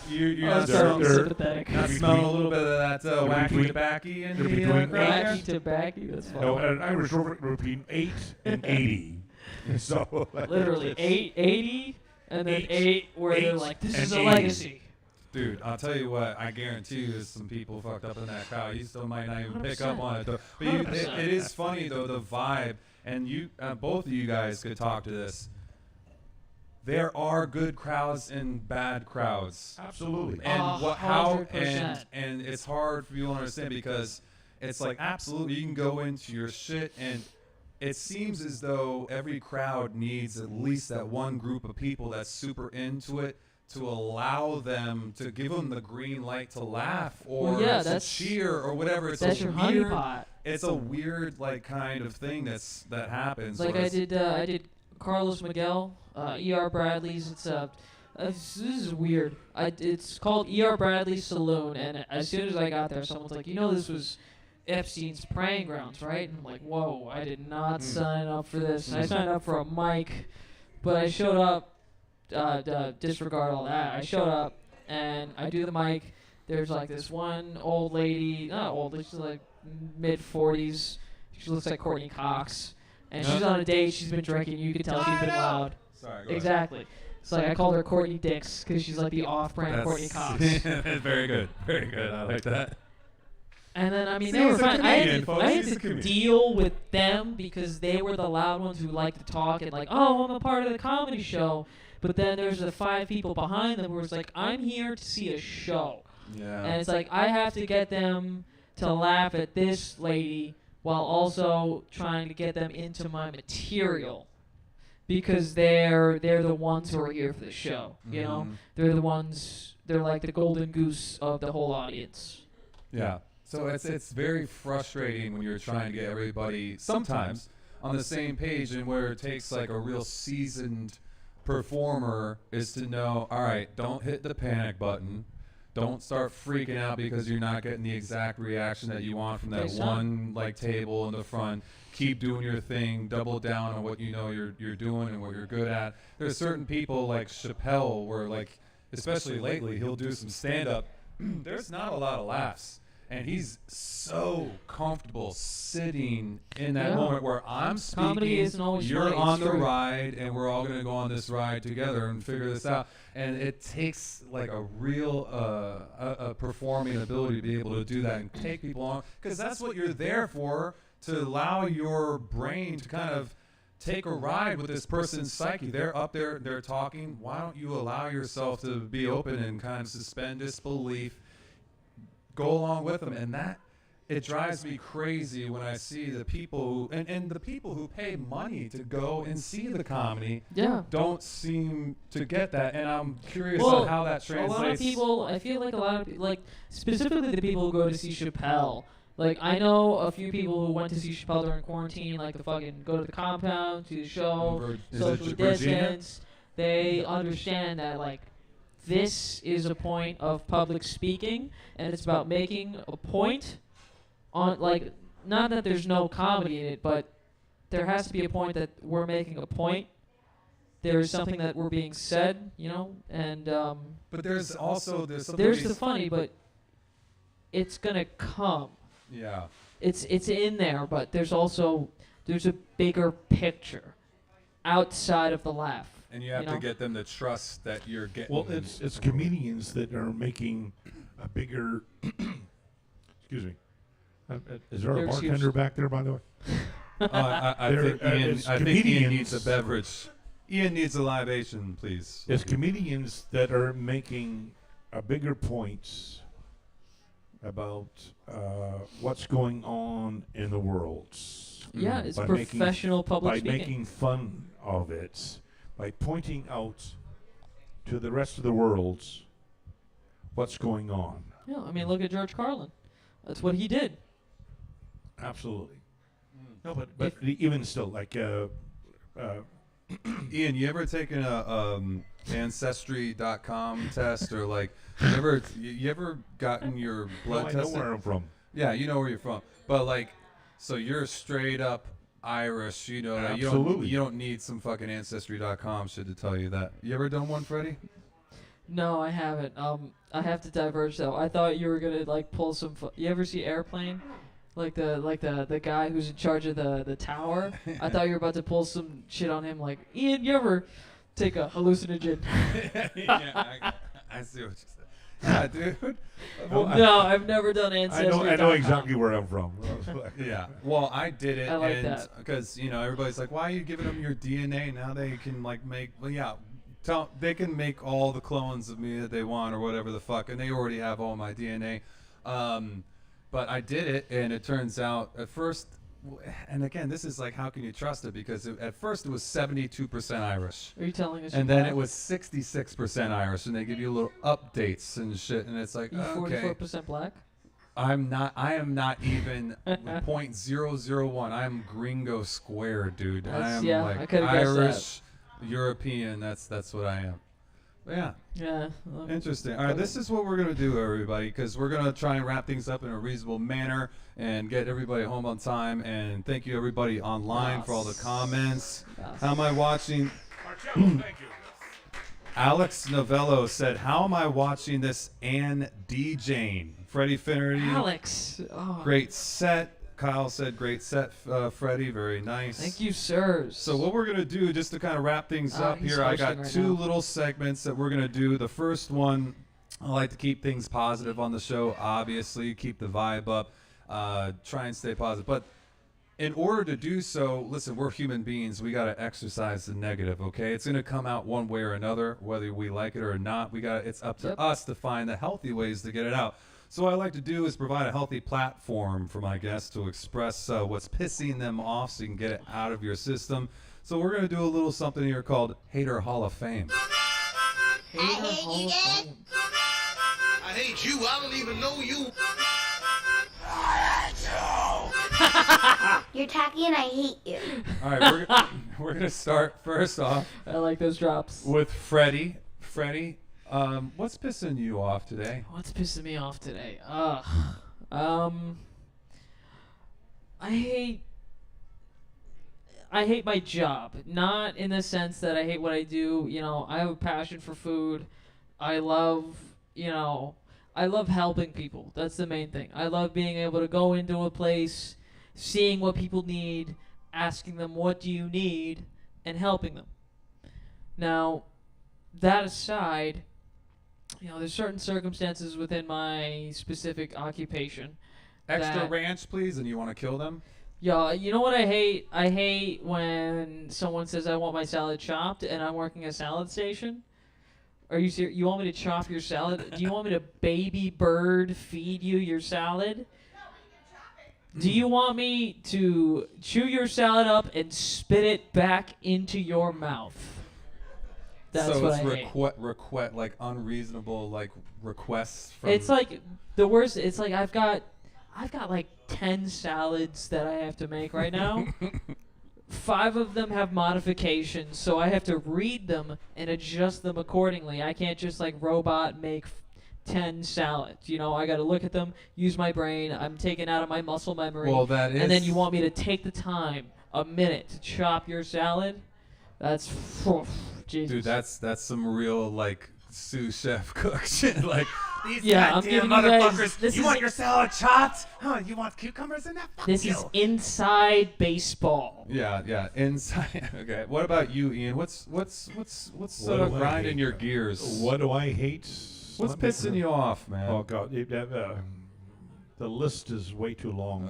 You I'm so sympathetic. Not smelling a little bit of that wacky tobacco in they're the between crowd there? Wacky tobacco, that's fine. No, at an Irish Rover between 8 and 80. So Literally 80 and then 8 where they're like, this is a 80. legacy. Dude, I'll tell you what, I guarantee you there's some people fucked up in that crowd. You still might not even pick up on it, though. But it is funny, though, the vibe, and you, both of you guys could talk to this. There are good crowds and bad crowds. Absolutely. And 100%. and it's hard for you to understand because it's like absolutely you can go into your shit and it seems as though every crowd needs at least that one group of people that's super into it to allow them to give them the green light to laugh or to cheer or whatever. It's that's a your weird, honeypot. It's a weird like kind of thing that happens. Like where I did Carlos Miguel, E.R. Bradley's. This is weird. It's called E.R. Bradley's Saloon, and as soon as I got there, someone's like, this was Epstein's praying grounds, right? And I'm like, whoa, I did not sign up for this. I signed up for a mic, but I showed up, disregard all that. I showed up, and I do the mic. There's like this one old lady, not old, she's like mid-40s. She looks like Courtney Cox. And she's on a date. She's been drinking. You can tell she's been loud. Sorry, go exactly. ahead. It's like I called her Courtney Dix because she's like the off-brand Courtney Cox. Very good. Very good. I like that. And then, I mean, See, they were he's a fine. comedian, folks. I He's a had to comedian. deal with them because they were the loud ones who like to talk and like, oh, I'm a part of the comedy show. But then there's the 5 people behind them where it's like, I'm here to see a show. Yeah. And it's like, I have to get them to laugh at this lady while also trying to get them into my material, because they're the ones who are here for the show. You know, they're the ones. They're like the golden goose of the whole audience. Yeah. So it's very frustrating when you're trying to get everybody sometimes on the same page, and where it takes like a real seasoned performer is to know, all right, don't hit the panic button. Don't start freaking out because you're not getting the exact reaction that you want from that one like table in the front. Keep doing your thing. Double down on what you know you're doing and what you're good at. There's certain people like Chappelle where like, especially lately, he'll do some stand-up. There's not a lot of laughs. And he's so comfortable sitting in that moment where I'm speaking, comedy isn't always you're funny, on it's the true. ride, and we're all going to go on this ride together and figure this out. And it takes like a real a performing ability to be able to do that and take people on, because that's what you're there for, to allow your brain to kind of take a ride with this person's psyche. They're up there, they're talking. Why don't you allow yourself to be open and kind of suspend disbelief, go along with them? And that, it drives me crazy when I see the people who, and the people who pay money to go and see the comedy don't seem to get that. And I'm curious on how that translates. A lot of people, I feel like a lot of people, like specifically the people who go to see Chappelle. Like, I know a few people who went to see Chappelle during quarantine, like the fucking go to the compound, see the show, socially distance. They understand that, like, this is a point of public speaking, and it's about making a point on, like, not that there's no comedy in it, but there has to be a point that we're making a point. There's something that we're being said, you know, and but there's also there's the funny, but it's gonna come. Yeah. It's in there, but there's a bigger picture outside of the laugh. And you have to get them to trust that you're getting. Well, it's comedians that are making a bigger. Excuse me. Is there a bartender back there, by the way? I think Ian needs a beverage. Ian needs a libation, please. It's comedians that are making a bigger points about what's going on in the world. Yeah, it's professional public speaking. By making fun of it, by pointing out to the rest of the world what's going on. Yeah, I mean, look at George Carlin. That's what he did. Absolutely. No, but even still, like Ian, you ever taken a Ancestry.com test, or like you ever gotten your blood tested? I know where I'm from. Yeah, you know where you're from. But like, so you're straight up Irish, you know. Absolutely. You don't need some fucking Ancestry.com shit to tell you that. You ever done one, Freddie? No, I haven't. I have to diverge though. I thought you were gonna like pull some. You ever see Airplane? Like the guy who's in charge of the tower. I thought you were about to pull some shit on him. Like, Ian, you ever take a hallucinogen? Yeah, I see what you said. Yeah, dude. Well, no, I've never done Ancestry. I know exactly where I'm from. Yeah. Well, I did it. I like that. Because, you know, everybody's like, why are you giving them your DNA? Now they can, like, make... Well, yeah. They can make all the clones of me that they want or whatever the fuck. And they already have all my DNA. But I did it, and it turns out at first... And again, this is like, how can you trust it? Because at first it was 72% Irish. Are you telling us? And then it was 66% Irish, and they give you little updates and shit, and it's like, you okay. 44% black? I am not even 0.001. I'm gringo square, dude. I am like Irish, European. That's what I am. But yeah. Yeah. Interesting. All right, this is what we're going to do, everybody, because we're going to try and wrap things up in a reasonable manner and get everybody home on time. And thank you, everybody online, for all the comments. How am I watching? Thank you. Alex Novello said, how am I watching this and DJing? Freddie Finnerty. Alex. Oh. Great set. Kyle said, great set, Freddie. Very nice. Thank you, sirs. So what we're going to do, just to kind of wrap things up here, I got two little segments that we're going to do. The first one, I like to keep things positive on the show, obviously, keep the vibe up, try and stay positive. But in order to do so, listen, we're human beings. We got to exercise the negative, okay? It's going to come out one way or another, whether we like it or not. It's up to us to find the healthy ways to get it out. So what I like to do is provide a healthy platform for my guests to express what's pissing them off so you can get it out of your system. So we're going to do a little something here called Hater Hall of Fame. Hater Hall of Fame. I hate you. I don't even know you. You're tacky and I hate you. All right, We're gonna start first off. I like those drops. With Freddy. Freddy, what's pissing you off today? What's pissing me off today? I hate my job. Not in the sense that I hate what I do. You know, I have a passion for food. I love helping people. That's the main thing. I love being able to go into a place, seeing what people need, asking them what do you need, and helping them. Now, that aside, you know, there's certain circumstances within my specific occupation. Extra ranch, please, and you want to kill them? Yeah, you know what I hate? I hate when someone says I want my salad chopped and I'm working a salad station. Are you serious? You want me to chop your salad? Do you want me to baby bird feed you your salad? Do you want me to chew your salad up and spit it back into your mouth? That's so what it's I hate. like unreasonable like requests from. It's like the worst. It's like I've got like 10 salads that I have to make right now. 5 of them have modifications, so I have to read them and adjust them accordingly. I can't just like robot make 10 salads. You know, I got to look at them, use my brain. I'm taking out of my muscle memory. Well, that is. And then you want me to take the time, a minute, to chop your salad? That's Jesus. Dude, that's some real like sous chef cook shit. Like these I'm giving you guys. motherfuckers. You want your salad chopped? Huh? You want cucumbers in that? Fuck This you. is inside baseball. Yeah, inside. Okay, what about you, Ian? What's grinding your gears? What do I hate? What's pissing you off, man? Oh God, the list is way too long.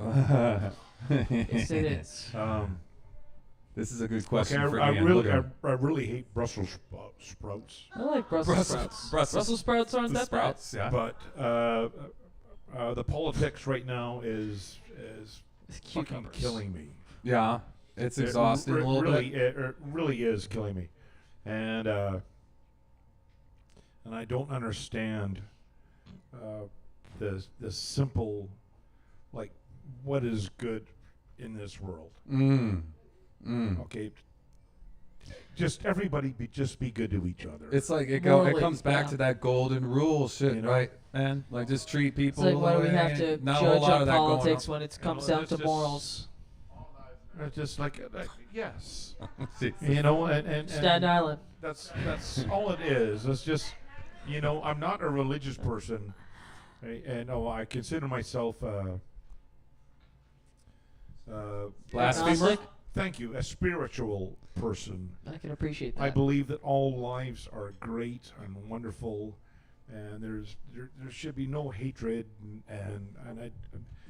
Yes, it is. This is a good question Okay, for I Ian. I really hate Brussels sprouts. I like Brussels sprouts. Brussels sprouts aren't that bad. Yeah. But the politics right now is fucking killing me. Yeah, it's exhausting a little bit. It really is killing me, and I don't understand the simple, like, what is good in this world. Okay, just everybody just be good to each other. It's like it comes back to that golden rule shit, right? Man, like just treat people. It's like why do we have to judge on politics when it comes down to just, morals? Just like yes, you know, and Staten Island. That's all it is. It's just, you know, I'm not a religious person, and I consider myself blasphemer. Thank you, a spiritual person. I can appreciate that. I believe that all lives are great and wonderful, and there should be no hatred, and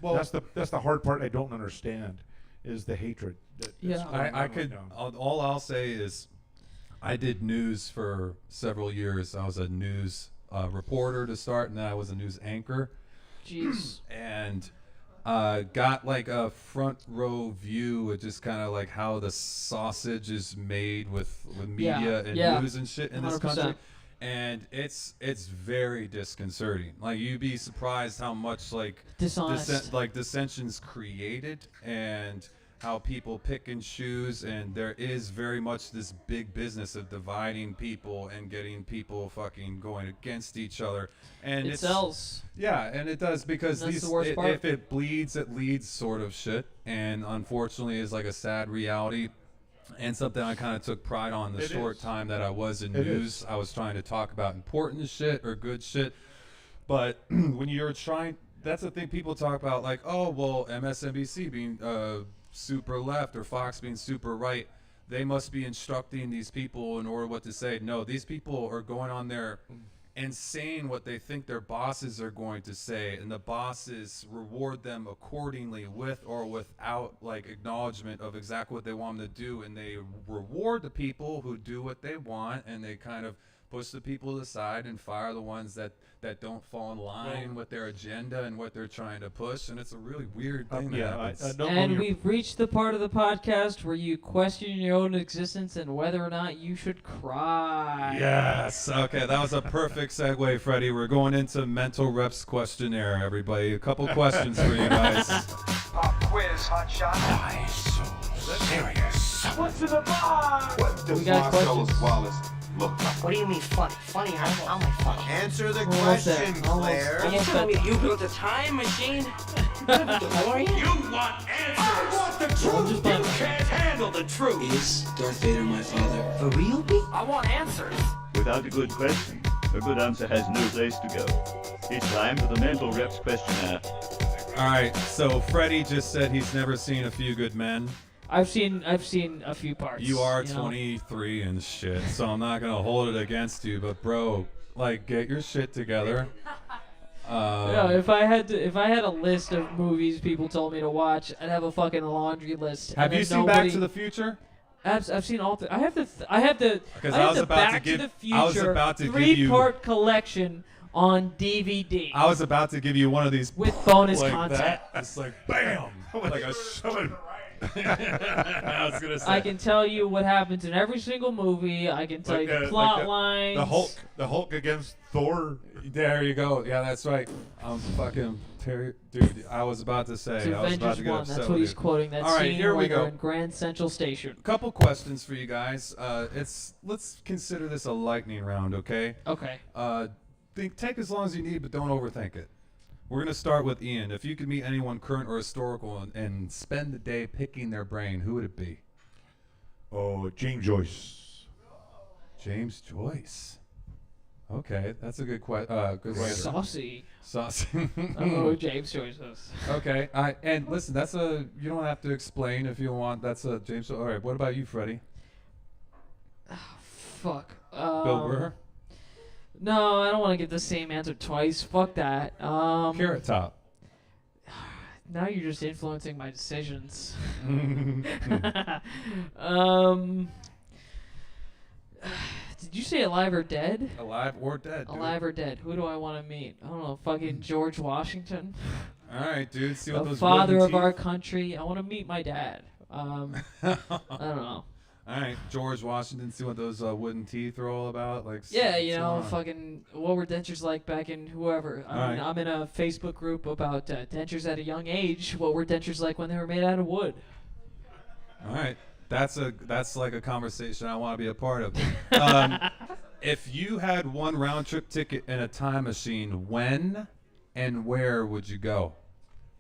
that's the hard part I don't understand, is the hatred. All I'll say is, I did news for several years. I was a news reporter to start, and then I was a news anchor. Jeez. And got like a front row view of just kind of like how the sausage is made with media and news and shit in 100%. This country, and it's very disconcerting. Like, you'd be surprised how much like dissensions created, and how people pick and choose, and there is very much this big business of dividing people and getting people fucking going against each other, and it sells. Yeah, and it does, because if it bleeds, it leads sort of shit, and unfortunately is like a sad reality, and something I kind of took pride on the short time that I was in news. I was trying to talk about important shit or good shit, but when you're trying, that's the thing people talk about, like, oh well, MSNBC being super left or Fox being super right, they must be instructing these people in order what to say. No, these people are going on there and saying what they think their bosses are going to say, and the bosses reward them accordingly, with or without like acknowledgement of exactly what they want them to do, and they reward the people who do what they want, and they kind of push the people to the side and fire the ones that don't fall in line with their agenda and what they're trying to push, and it's a really weird thing. And we've reached the part of the podcast where you question your own existence and whether or not you should cry. Yes. Okay, that was a perfect segue, Freddie. We're going into mental reps questionnaire, everybody. A couple questions for you guys. Pop quiz, hot shot. Why so serious? What's in the box? What We got questions. Wallace look like? What do you mean funny? Funny? How am I funny? Answer the Almost there. question, Almost. Claire. Are you telling me you built a time machine? DeLorean? You want answers. I want the truth. You can't handle the truth. Is Darth Vader my father? For real? I want answers. Without a good question, a good answer has no place to go. It's time for the Mental Reps questionnaire. All right, so Freddy just said he's never seen A Few Good Men. I've seen a few parts. You are know? 23 and shit, so I'm not gonna hold it against you. But bro, like, get your shit together. No, if I had a list of movies people told me to watch, I'd have a fucking laundry list. Have you seen Back to the Future? I've seen all. I have the Back to the Future I was about to give you 3-part collection on DVD. I was about to give you one of these with bonus like content. That. It's like bam, like a shove. I was gonna say. I can tell you what happens in every single movie. I can tell you the plot lines. The Hulk against Thor. There you go. Yeah, that's right. Fucking dude. I was about to say. It's I was about to get 1. upset That's with what he's you. quoting. That All right, scene here where we they're go. in Grand Central Station. Couple questions for you guys. Let's consider this a lightning round, okay? Okay. Take as long as you need, but don't overthink it. We're gonna start with Ian. If you could meet anyone current or historical and spend the day picking their brain, who would it be? Oh, James Joyce. James Joyce. Okay, that's a good question. Good writer. Saucy. Oh, James Joyce is. Okay, and listen, you don't have to explain if you want. That's a James. All right, what about you, Freddie? Fuck. Bill Burr. No, I don't want to give the same answer twice. Fuck that. Carrot Top. Now you're just influencing my decisions. Did you say alive or dead? Alive or dead. Dude. Alive or dead. Who do I want to meet? I don't know. Fucking George Washington. All right, dude. See what the those father of teeth? our country. I want to meet my dad. I don't know. All right, George Washington. See what those wooden teeth are all about. Like. Yeah, you know, fucking what were dentures like back in whoever. I'm in a Facebook group about dentures at a young age. What were dentures like when they were made out of wood? All right. That's like a conversation I want to be a part of. If you had one round trip ticket in a time machine, when and where would you go?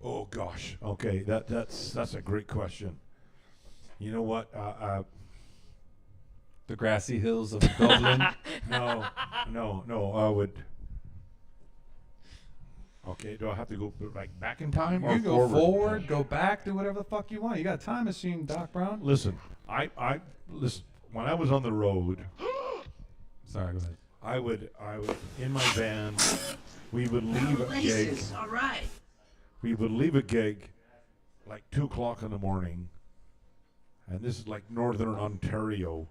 Oh gosh. Okay, that's a great question. You know what? The grassy hills of Dublin. No. I would. Okay, do I have to go like back in time or You go forward? forward, go back, do whatever the fuck you want. You got a time machine, Doc Brown. Listen, I listen. When I was on the road, sorry, go ahead. I would in my van. We would leave a gig. All right. We would leave a gig like 2:00 in the morning, and this is like northern Ontario,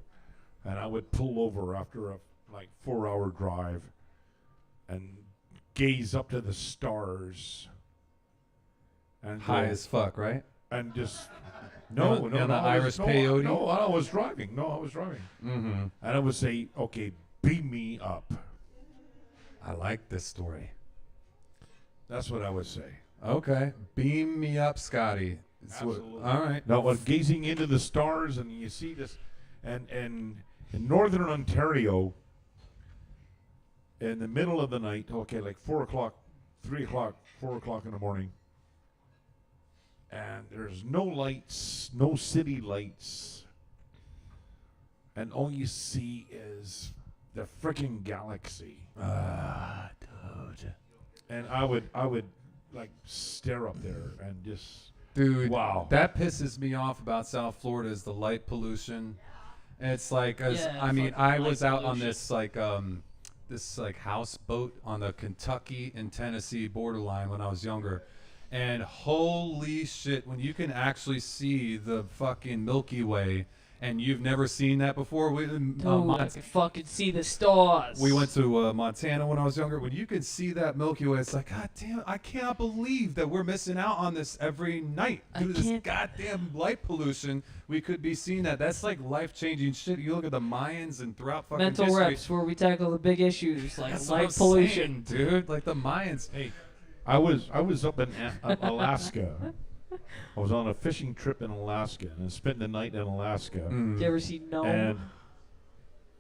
and I would pull over after a like 4-hour drive, and gaze up to the stars. And High as fuck, right? And just The Irish peyote? No, I was driving. Mm-hmm. And I would say, okay, beam me up. I like this story. That's what I would say. Okay, beam me up, Scotty. Absolutely. All right. Now, gazing into the stars, and you see this, and in northern Ontario, in the middle of the night, okay, like 4 o'clock, 3 o'clock, 4 o'clock in the morning, and there's no lights, no city lights, and all you see is the freaking galaxy. Dude. And I would like stare up there and just, dude, wow. That pisses me off about South Florida is the light pollution. And it's like, I was out on this like houseboat on the Kentucky and Tennessee borderline when I was younger. And holy shit, when you can actually see the fucking Milky Way, and you've never seen that before. I can fucking see the stars. We went to Montana when I was younger. When you can see that Milky Way, it's like, God damn, I cannot believe that we're missing out on this every night due to this goddamn light pollution. We could be seeing that. That's like life-changing shit. You look at the Mayans and throughout fucking Mental history. Reps, where we tackle the big issues like That's light what I'm pollution. saying, dude. Like the Mayans. Hey, I was up in Alaska, I was on a fishing trip in Alaska and spent the night in Alaska. Did you ever see Gnome? And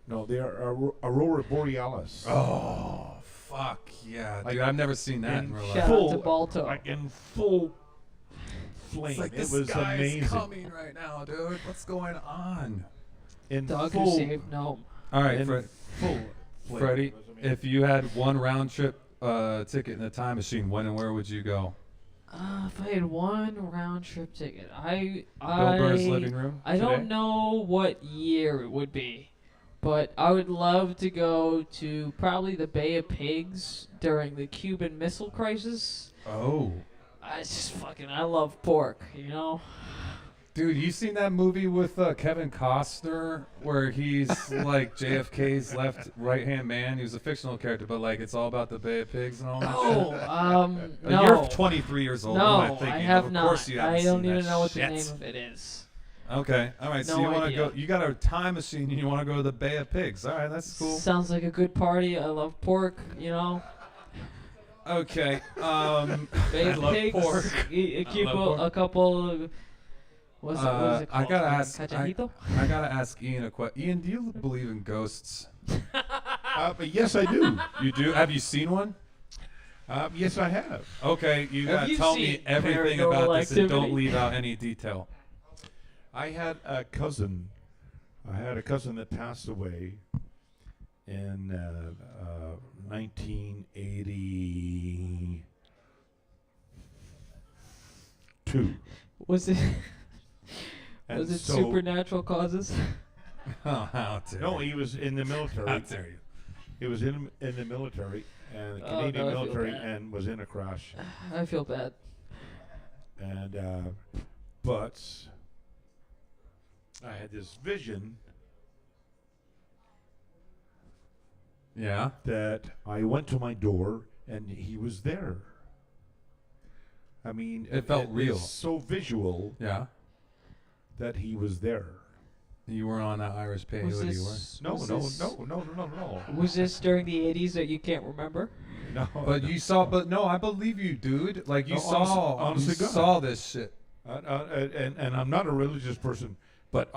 no, they are Aurora Borealis. Oh, fuck yeah, dude! I've never seen that in real life. Shout out to Balto. Like in full flame. It's like It this was guy's amazing. coming right now, dude. What's going on? In Dog full, who saved Gnome. All right, in full flame. Freddie, It was amazing. if you had one round trip ticket in a time machine, when and where would you go? If I had one round trip ticket, Bill Burr's living room. I don't know what year it would be, but I would love to go to probably the Bay of Pigs during the Cuban Missile Crisis. Oh, I love pork, you know. dude, you seen that movie with Kevin Costner where he's like JFK's right hand man? He was a fictional character, but like it's all about the Bay of Pigs and all that. Oh, shit. no. You're 23 years old. No, what am I thinking? I have of not. course you haven't I don't seen even that know what shit. the name of it is. Okay, all right. So No you want to idea. go? You got a time machine and you want to go to the Bay of Pigs? All right, that's cool. Sounds like a good party. I love pork, you know. Okay. Bay I of love Pigs. pork. A couple. Of, what is it called? I gotta ask. Cachajito? I gotta ask Ian a question. Ian, do you believe in ghosts? But yes, I do. You do? Have you seen one? Yes, I have. Okay, you Have gotta you tell me seen everything Paranormal about this and don't Activity? leave out any detail. I had a cousin. That passed away in 1982. Was it? And Was it so- supernatural causes? Oh, how dare No, you. he was in the military. How dare you. He was in the military, and the Oh, Canadian no, I feel military, bad. and was in a crash. I feel bad. And but I had this vision Yeah. that I went to my door and he was there. I mean, It felt real. was so visual Yeah. that he was there. You weren't on that Irish peyote, Was were this, No, was no, this- no. Was this during the 80s that you can't remember? No. But you saw, but no, I believe you, dude. Like you No, saw, honestly, you God. saw this shit. And I'm not a religious person, but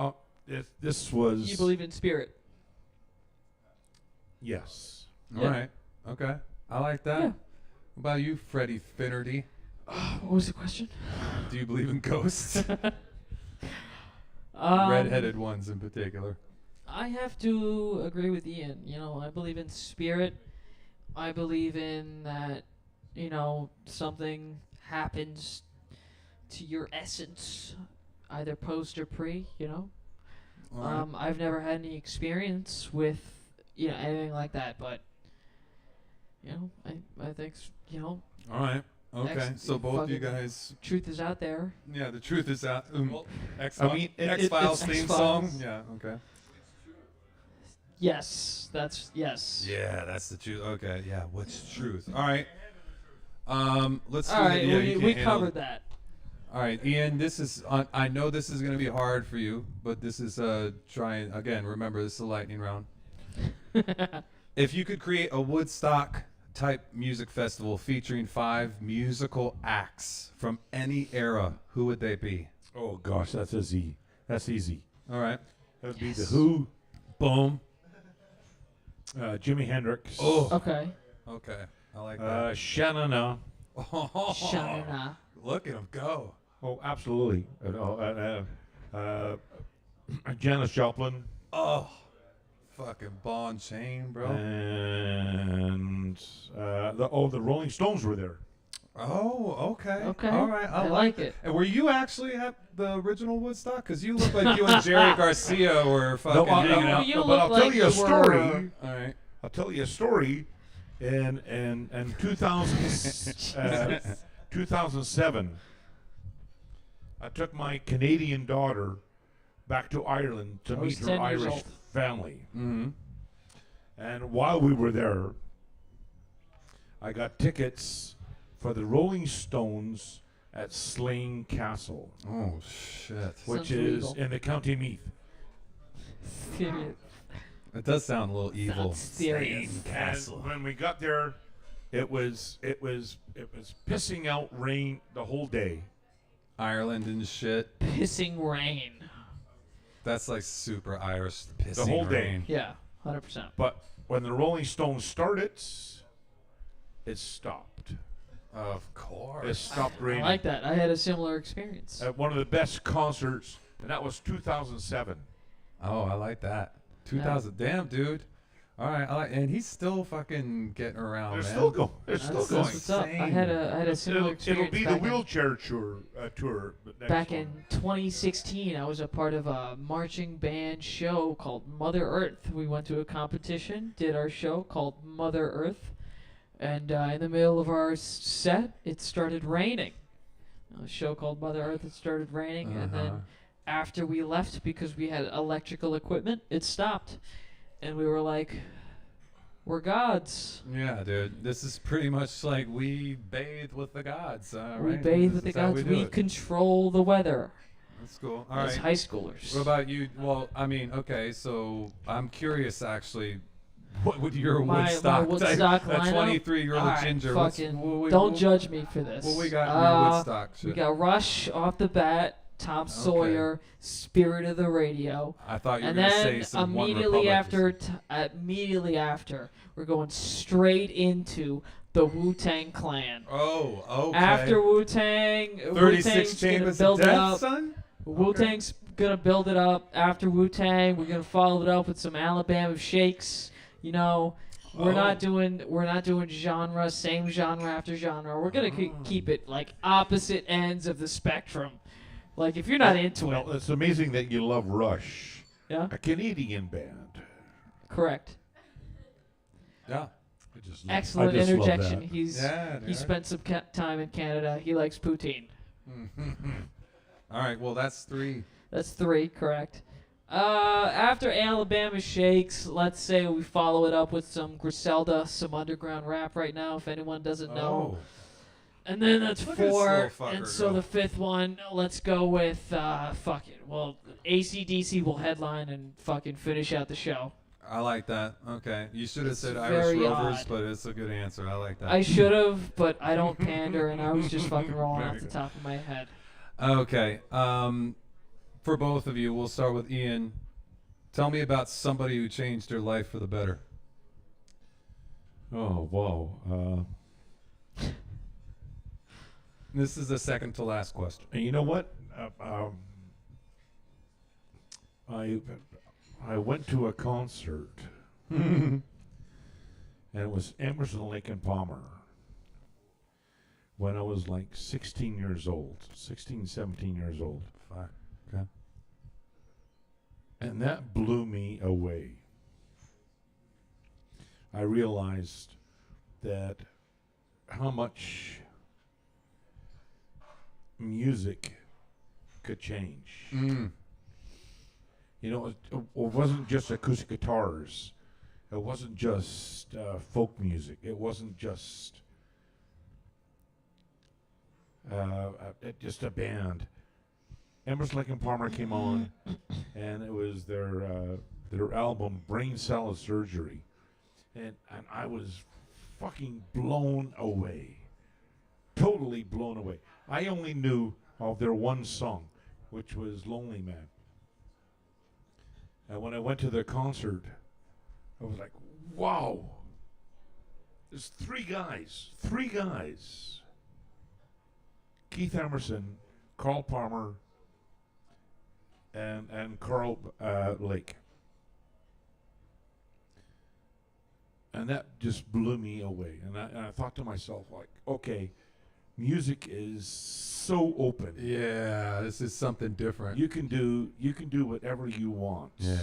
this was. You believe in spirit? Yes. All Yeah. right. Okay. I like that. Yeah. What about you, Freddy Finnerty? What was the question? Do you believe in ghosts? Um, Red-headed ones in particular. I have to agree with Ian. You know, I believe in spirit. I believe in that, you know, something happens to your essence, either post or pre, you know. All right. I've never had any experience with, you know, anything like that, but, you know, I think, you know, All right. Okay. Ex- So both you fucking- guys. truth is out there. Yeah, the truth is out. X I mean, Files it's theme X-Files. song. Yeah. Okay. Yes, that's, yes. Yeah, that's the truth. Okay. Yeah. What's truth? All right. Let's. All right, yeah, you we can handle- covered that. All right, Ian. This is. I know this is going to be hard for you, but this is trying again. Remember, this is a lightning round. If you could create a Woodstock type music festival featuring 5 musical acts from any era, who would they be? Oh gosh, that's easy. That's easy. All right. That would be the Who, Boom. Jimi Hendrix. Oh. Okay. Okay. I like that. Shanana. Shanana. Look at him go. Oh, absolutely. Janis Joplin. Oh. Fucking ball and chain, bro. And the Rolling Stones were there. Oh, okay. Okay. All right. I like it. And were you actually at the original Woodstock? Because you look like you and Jerry Garcia were fucking hanging out. You but look I'll like tell you a you story. were- All right. I'll tell you a story. In 2007, I took my Canadian daughter back to Ireland to I was meet her 10 years Irish old. family. Mm-hmm. And while we were there, I got tickets for the Rolling Stones at Slane Castle, Oh, shit. which Sounds is legal. in the County Meath. Serious. It does sound a little evil. Sounds serious. And when we got there, it was pissing out rain the whole day. Ireland and shit. Pissing rain. That's like super Irish. Pissing The whole day. rain. Yeah, 100%. But when the Rolling Stones started, it stopped. Of course. It stopped raining. I like that. I had a similar experience. At one of the best concerts, and that was 2007. Oh, I like that. 2000. Damn, dude. All right, and he's still fucking getting around, They're man. still going. They're still going. That's what's up. I had a similar experience. It'll be the wheelchair tour. Next Back one. in 2016, I was a part of a marching band show called Mother Earth. We went to a competition, did our show called Mother Earth, and in the middle of our set, it started raining. A show called Mother Earth, it started raining, and then after we left, because we had electrical equipment, it stopped. And we were like, we're gods. Yeah, dude. This is pretty much like we bathe with the gods. We right? bathe This with the is how gods. do We it. control the weather. That's cool. All As right. high schoolers. What about you? Well, I mean, okay, so I'm curious actually. What would your Woodstock, my Woodstock that lineup? 23-year-old All right, ginger? fucking don't judge me for this. What we got in your Woodstock shit? We got Rush off the bat, Tom Sawyer, Spirit of the Radio. I thought you were and gonna then say some One immediately Republic immediately after, we're going straight into the Wu-Tang Clan. Oh, okay. After Wu-Tang, 36 Wu-Tang's gonna Chambers build of it Death, up. son? Wu-Tang's gonna build it up. After Wu-Tang, we're gonna follow it up with some Alabama Shakes. You know, we're not doing genre, same genre after genre. We're gonna keep it like opposite ends of the spectrum. Like if you're not into it, It's amazing that you love Rush. Yeah. A Canadian band. Correct. Yeah. Excellent I just love interjection. that. He spent some time in Canada. He likes poutine. All right, well that's 3. That's 3, correct. After Alabama Shakes, let's say we follow it up with some Griselda, some underground rap right now, if anyone doesn't know. And then that's Look at this 4, little fucker and so go. the 5th one, let's go with, fuck it. Well, AC/DC will headline and fucking finish out the show. I like that. Okay, you should have said It's Irish very Rovers, odd. but it's a good answer. I like that. I should have, but I don't pander, and I was just fucking rolling off the top of my head. Okay. For both of you, we'll start with Ian. Tell me about somebody who changed your life for the better. Oh, wow. This is the second to last question. And you know what? I went to a concert, and it was Emerson, Lake and Palmer, when I was like 16 years old, 16, 17 years old. Fuck. Okay. And that blew me away. I realized that how much music could change. You know, it wasn't just acoustic guitars. It wasn't just folk music. It wasn't just a band. Emerson, Lake and Palmer came on, and it was their album Brain Salad Surgery, and I was fucking blown away, totally blown away. I only knew of their one song, which was Lonely Man. And when I went to their concert, I was like, wow, there's 3 guys. Keith Emerson, Carl Palmer, and Carl Lake. And that just blew me away. And I thought to myself, like, okay, music is so open. Yeah, this is something different. You can do whatever you want. Yeah,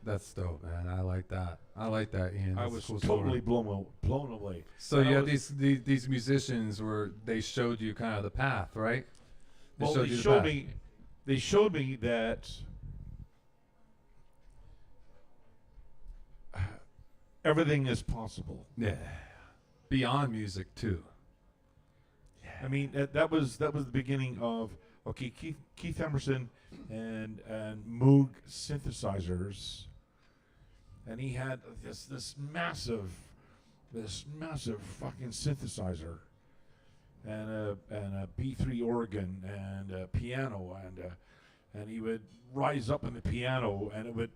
that's dope, man. I like that. Ian. I That's was a cool totally story. blown away. So And you I have was- these musicians where they showed you kind of the path, right? They you the showed path. me. They showed me that everything is possible. Yeah, beyond music too. I mean, that was the beginning of Keith Emerson and Moog synthesizers, and he had this massive fucking synthesizer, and a B3 organ and a piano, and he would rise up in the piano, and it would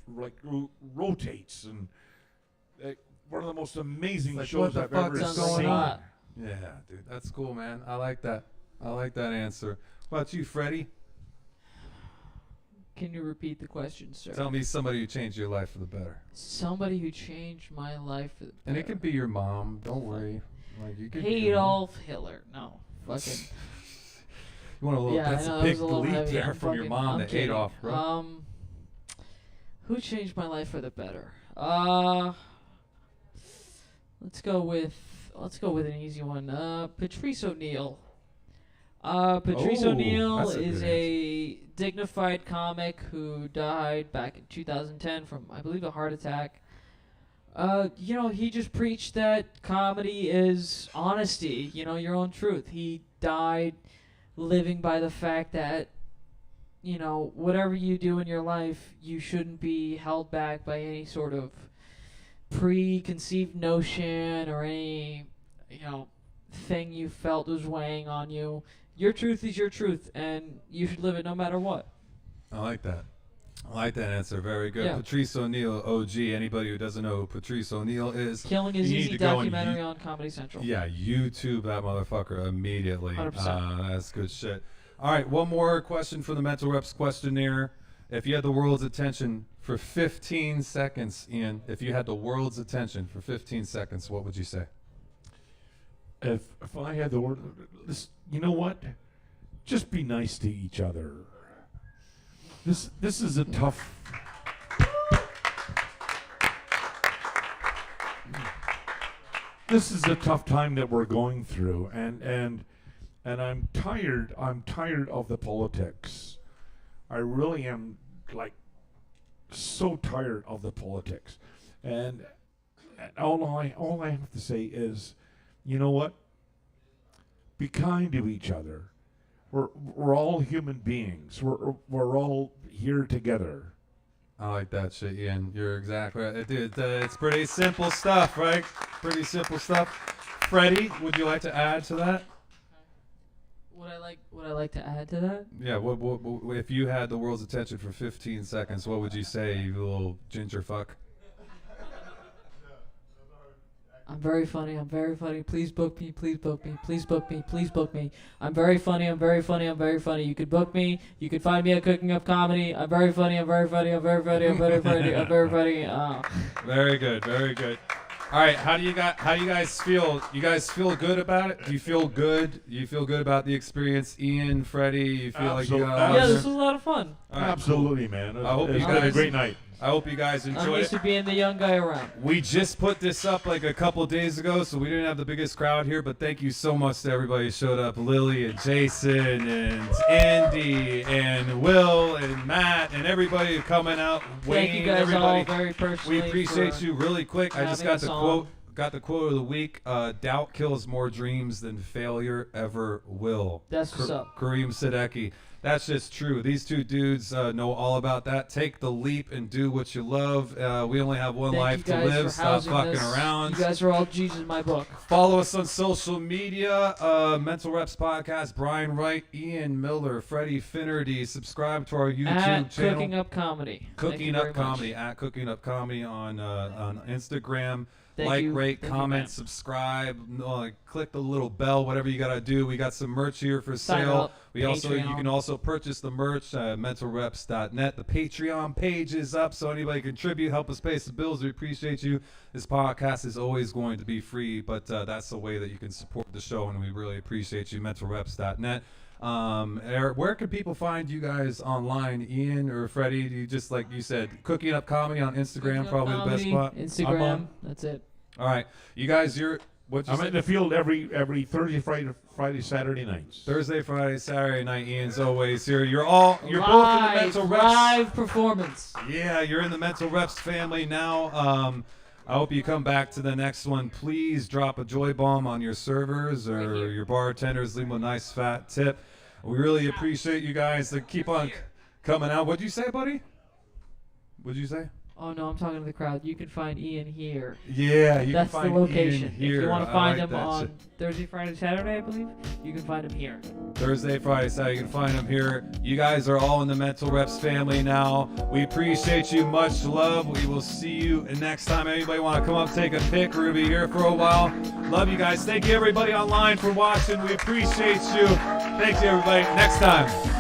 like rotates, and one of the most amazing like, shows what I've the fuck ever is going seen. on? Yeah, dude, that's cool, man. I like that. I like that answer. What about you, Freddie? Can you repeat the question, sir? Tell me somebody who changed your life for the better. Somebody who changed my life for the better. And it could be your mom. Don't worry. Like you could. Be your mom. Adolf Hitler. No, fucking. You want a little? Yeah, that's I know, a that big was a little leap heavy. there I'm from your fucking- mom I'm to kidding. Adolf, bro. Who changed my life for the better? Let's go with an easy one. Patrice O'Neill. Patrice Oh, O'Neill that's a is good a dignified comic who died back in 2010 from, I believe, a heart attack. He just preached that comedy is honesty, your own truth. He died living by the fact that, whatever you do in your life, you shouldn't be held back by any sort of preconceived notion or any, thing you felt was weighing on you. Your truth is your truth, and you should live it no matter what. I like that. I like that answer. Very good. Yeah. Patrice O'Neill, OG. Anybody who doesn't know who Patrice O'Neill is, Killing Is you need Easy to go and documentary on Comedy Central. Yeah, YouTube that motherfucker immediately. 100%. That's good shit. All right, one more question for the Mental Reps questionnaire. If you had the world's attention for 15 seconds, Ian, if you had the world's attention for 15 seconds, what would you say? If I had the word, you know what? Just be nice to each other. This is a tough. This is a tough time that we're going through, and I'm tired. I'm tired of the politics. I really am, like, so tired of the politics, and all I have to say is, you know what? Be kind to each other. We're all human beings. We're all here together. I like that shit, Ian. You're exactly right. Dude, it's pretty simple stuff, right? Pretty simple stuff. Freddie, would you like to add to that? Would I like to add to that? Yeah, what if you had the world's attention for 15 seconds, what would you say, you little ginger fuck? I'm very funny. I'm very funny. Please book me. Please book me. Please book me. Please book me. I'm very funny. I'm very funny. I'm very funny. You could book me. You could find me at Cooking Up Comedy. I'm very funny. I'm very funny. I'm very funny. I'm very funny. I'm very funny. Very good. Very good. All right, how do you guys feel? You guys feel good about it? Do you feel good? You feel good about the experience, Ian, Freddie? You feel like you got yeah, this was a lot of fun. All right, Absolutely, man. I hope It's you been a guys great night. I hope you guys enjoyed I'm used it. to being the young guy around. We just put this up like a couple days ago, so we didn't have the biggest crowd here, but thank you so much to everybody who showed up. Lily and Jason and Andy and Will and Matt and everybody coming out. Thank you guys all very personally. We appreciate for you really quick. I just having got the us on. quote. Got the quote of the week. Doubt kills more dreams than failure ever will. That's what's up. Kareem Sadecki. That's just true. These two dudes know all about that. Take the leap and do what you love. We only have one Thank life you to guys live. for Stop housing fucking this. around. You guys are all G's in my book. Follow us on social media. Mental Reps Podcast. Brian Wright, Ian Millar, Freddy Finnerty. Subscribe to our YouTube At channel. Cooking Up Comedy. Thank Cooking you Up very Comedy. much. At Cooking Up Comedy on Instagram. Thank Like, you. rate, Thank you, comment, man. subscribe, click the little bell, whatever you gotta do. We got some merch here for Sign sale. up. You Patreon. can also purchase the merch at mentalreps.net. The Patreon page is up, so anybody can contribute, help us pay some bills. We appreciate you. This podcast is always going to be free, but that's the way that you can support the show, and we really appreciate you. Mentalreps.net. Eric, where can people find you guys online, Ian or Freddie? Do you just, like you said, Cooking Up Comedy on Instagram, probably the best spot? Instagram. That's it. All right, you guys, I'm in the field every Thursday, Friday, Saturday nights. Thursday, Friday, Saturday night. Ian's always here. You're both in the Mental Reps. Live performance. Yeah, you're in the Mental Reps family now. I hope you come back to the next one. Please drop a joy bomb on your servers or your bartenders. Leave them a nice fat tip. We really appreciate you guys to keep on coming out. What'd you say, buddy? What'd you say? Oh no, I'm talking to the crowd. You can find Ian here. Yeah, you That's can find the location. Ian here. If you want to I find like him that on shit. Thursday, Friday, Saturday, I believe, you can find him here. Thursday, Friday, Saturday, you can find them here. You guys are all in the Mental Reps family now. We appreciate you. Much love. We will see you next time. Anybody want to come up, take a pic? We're going to be here for a while. Love you guys. Thank you, everybody online, for watching. We appreciate you. Thank you, everybody. Next time.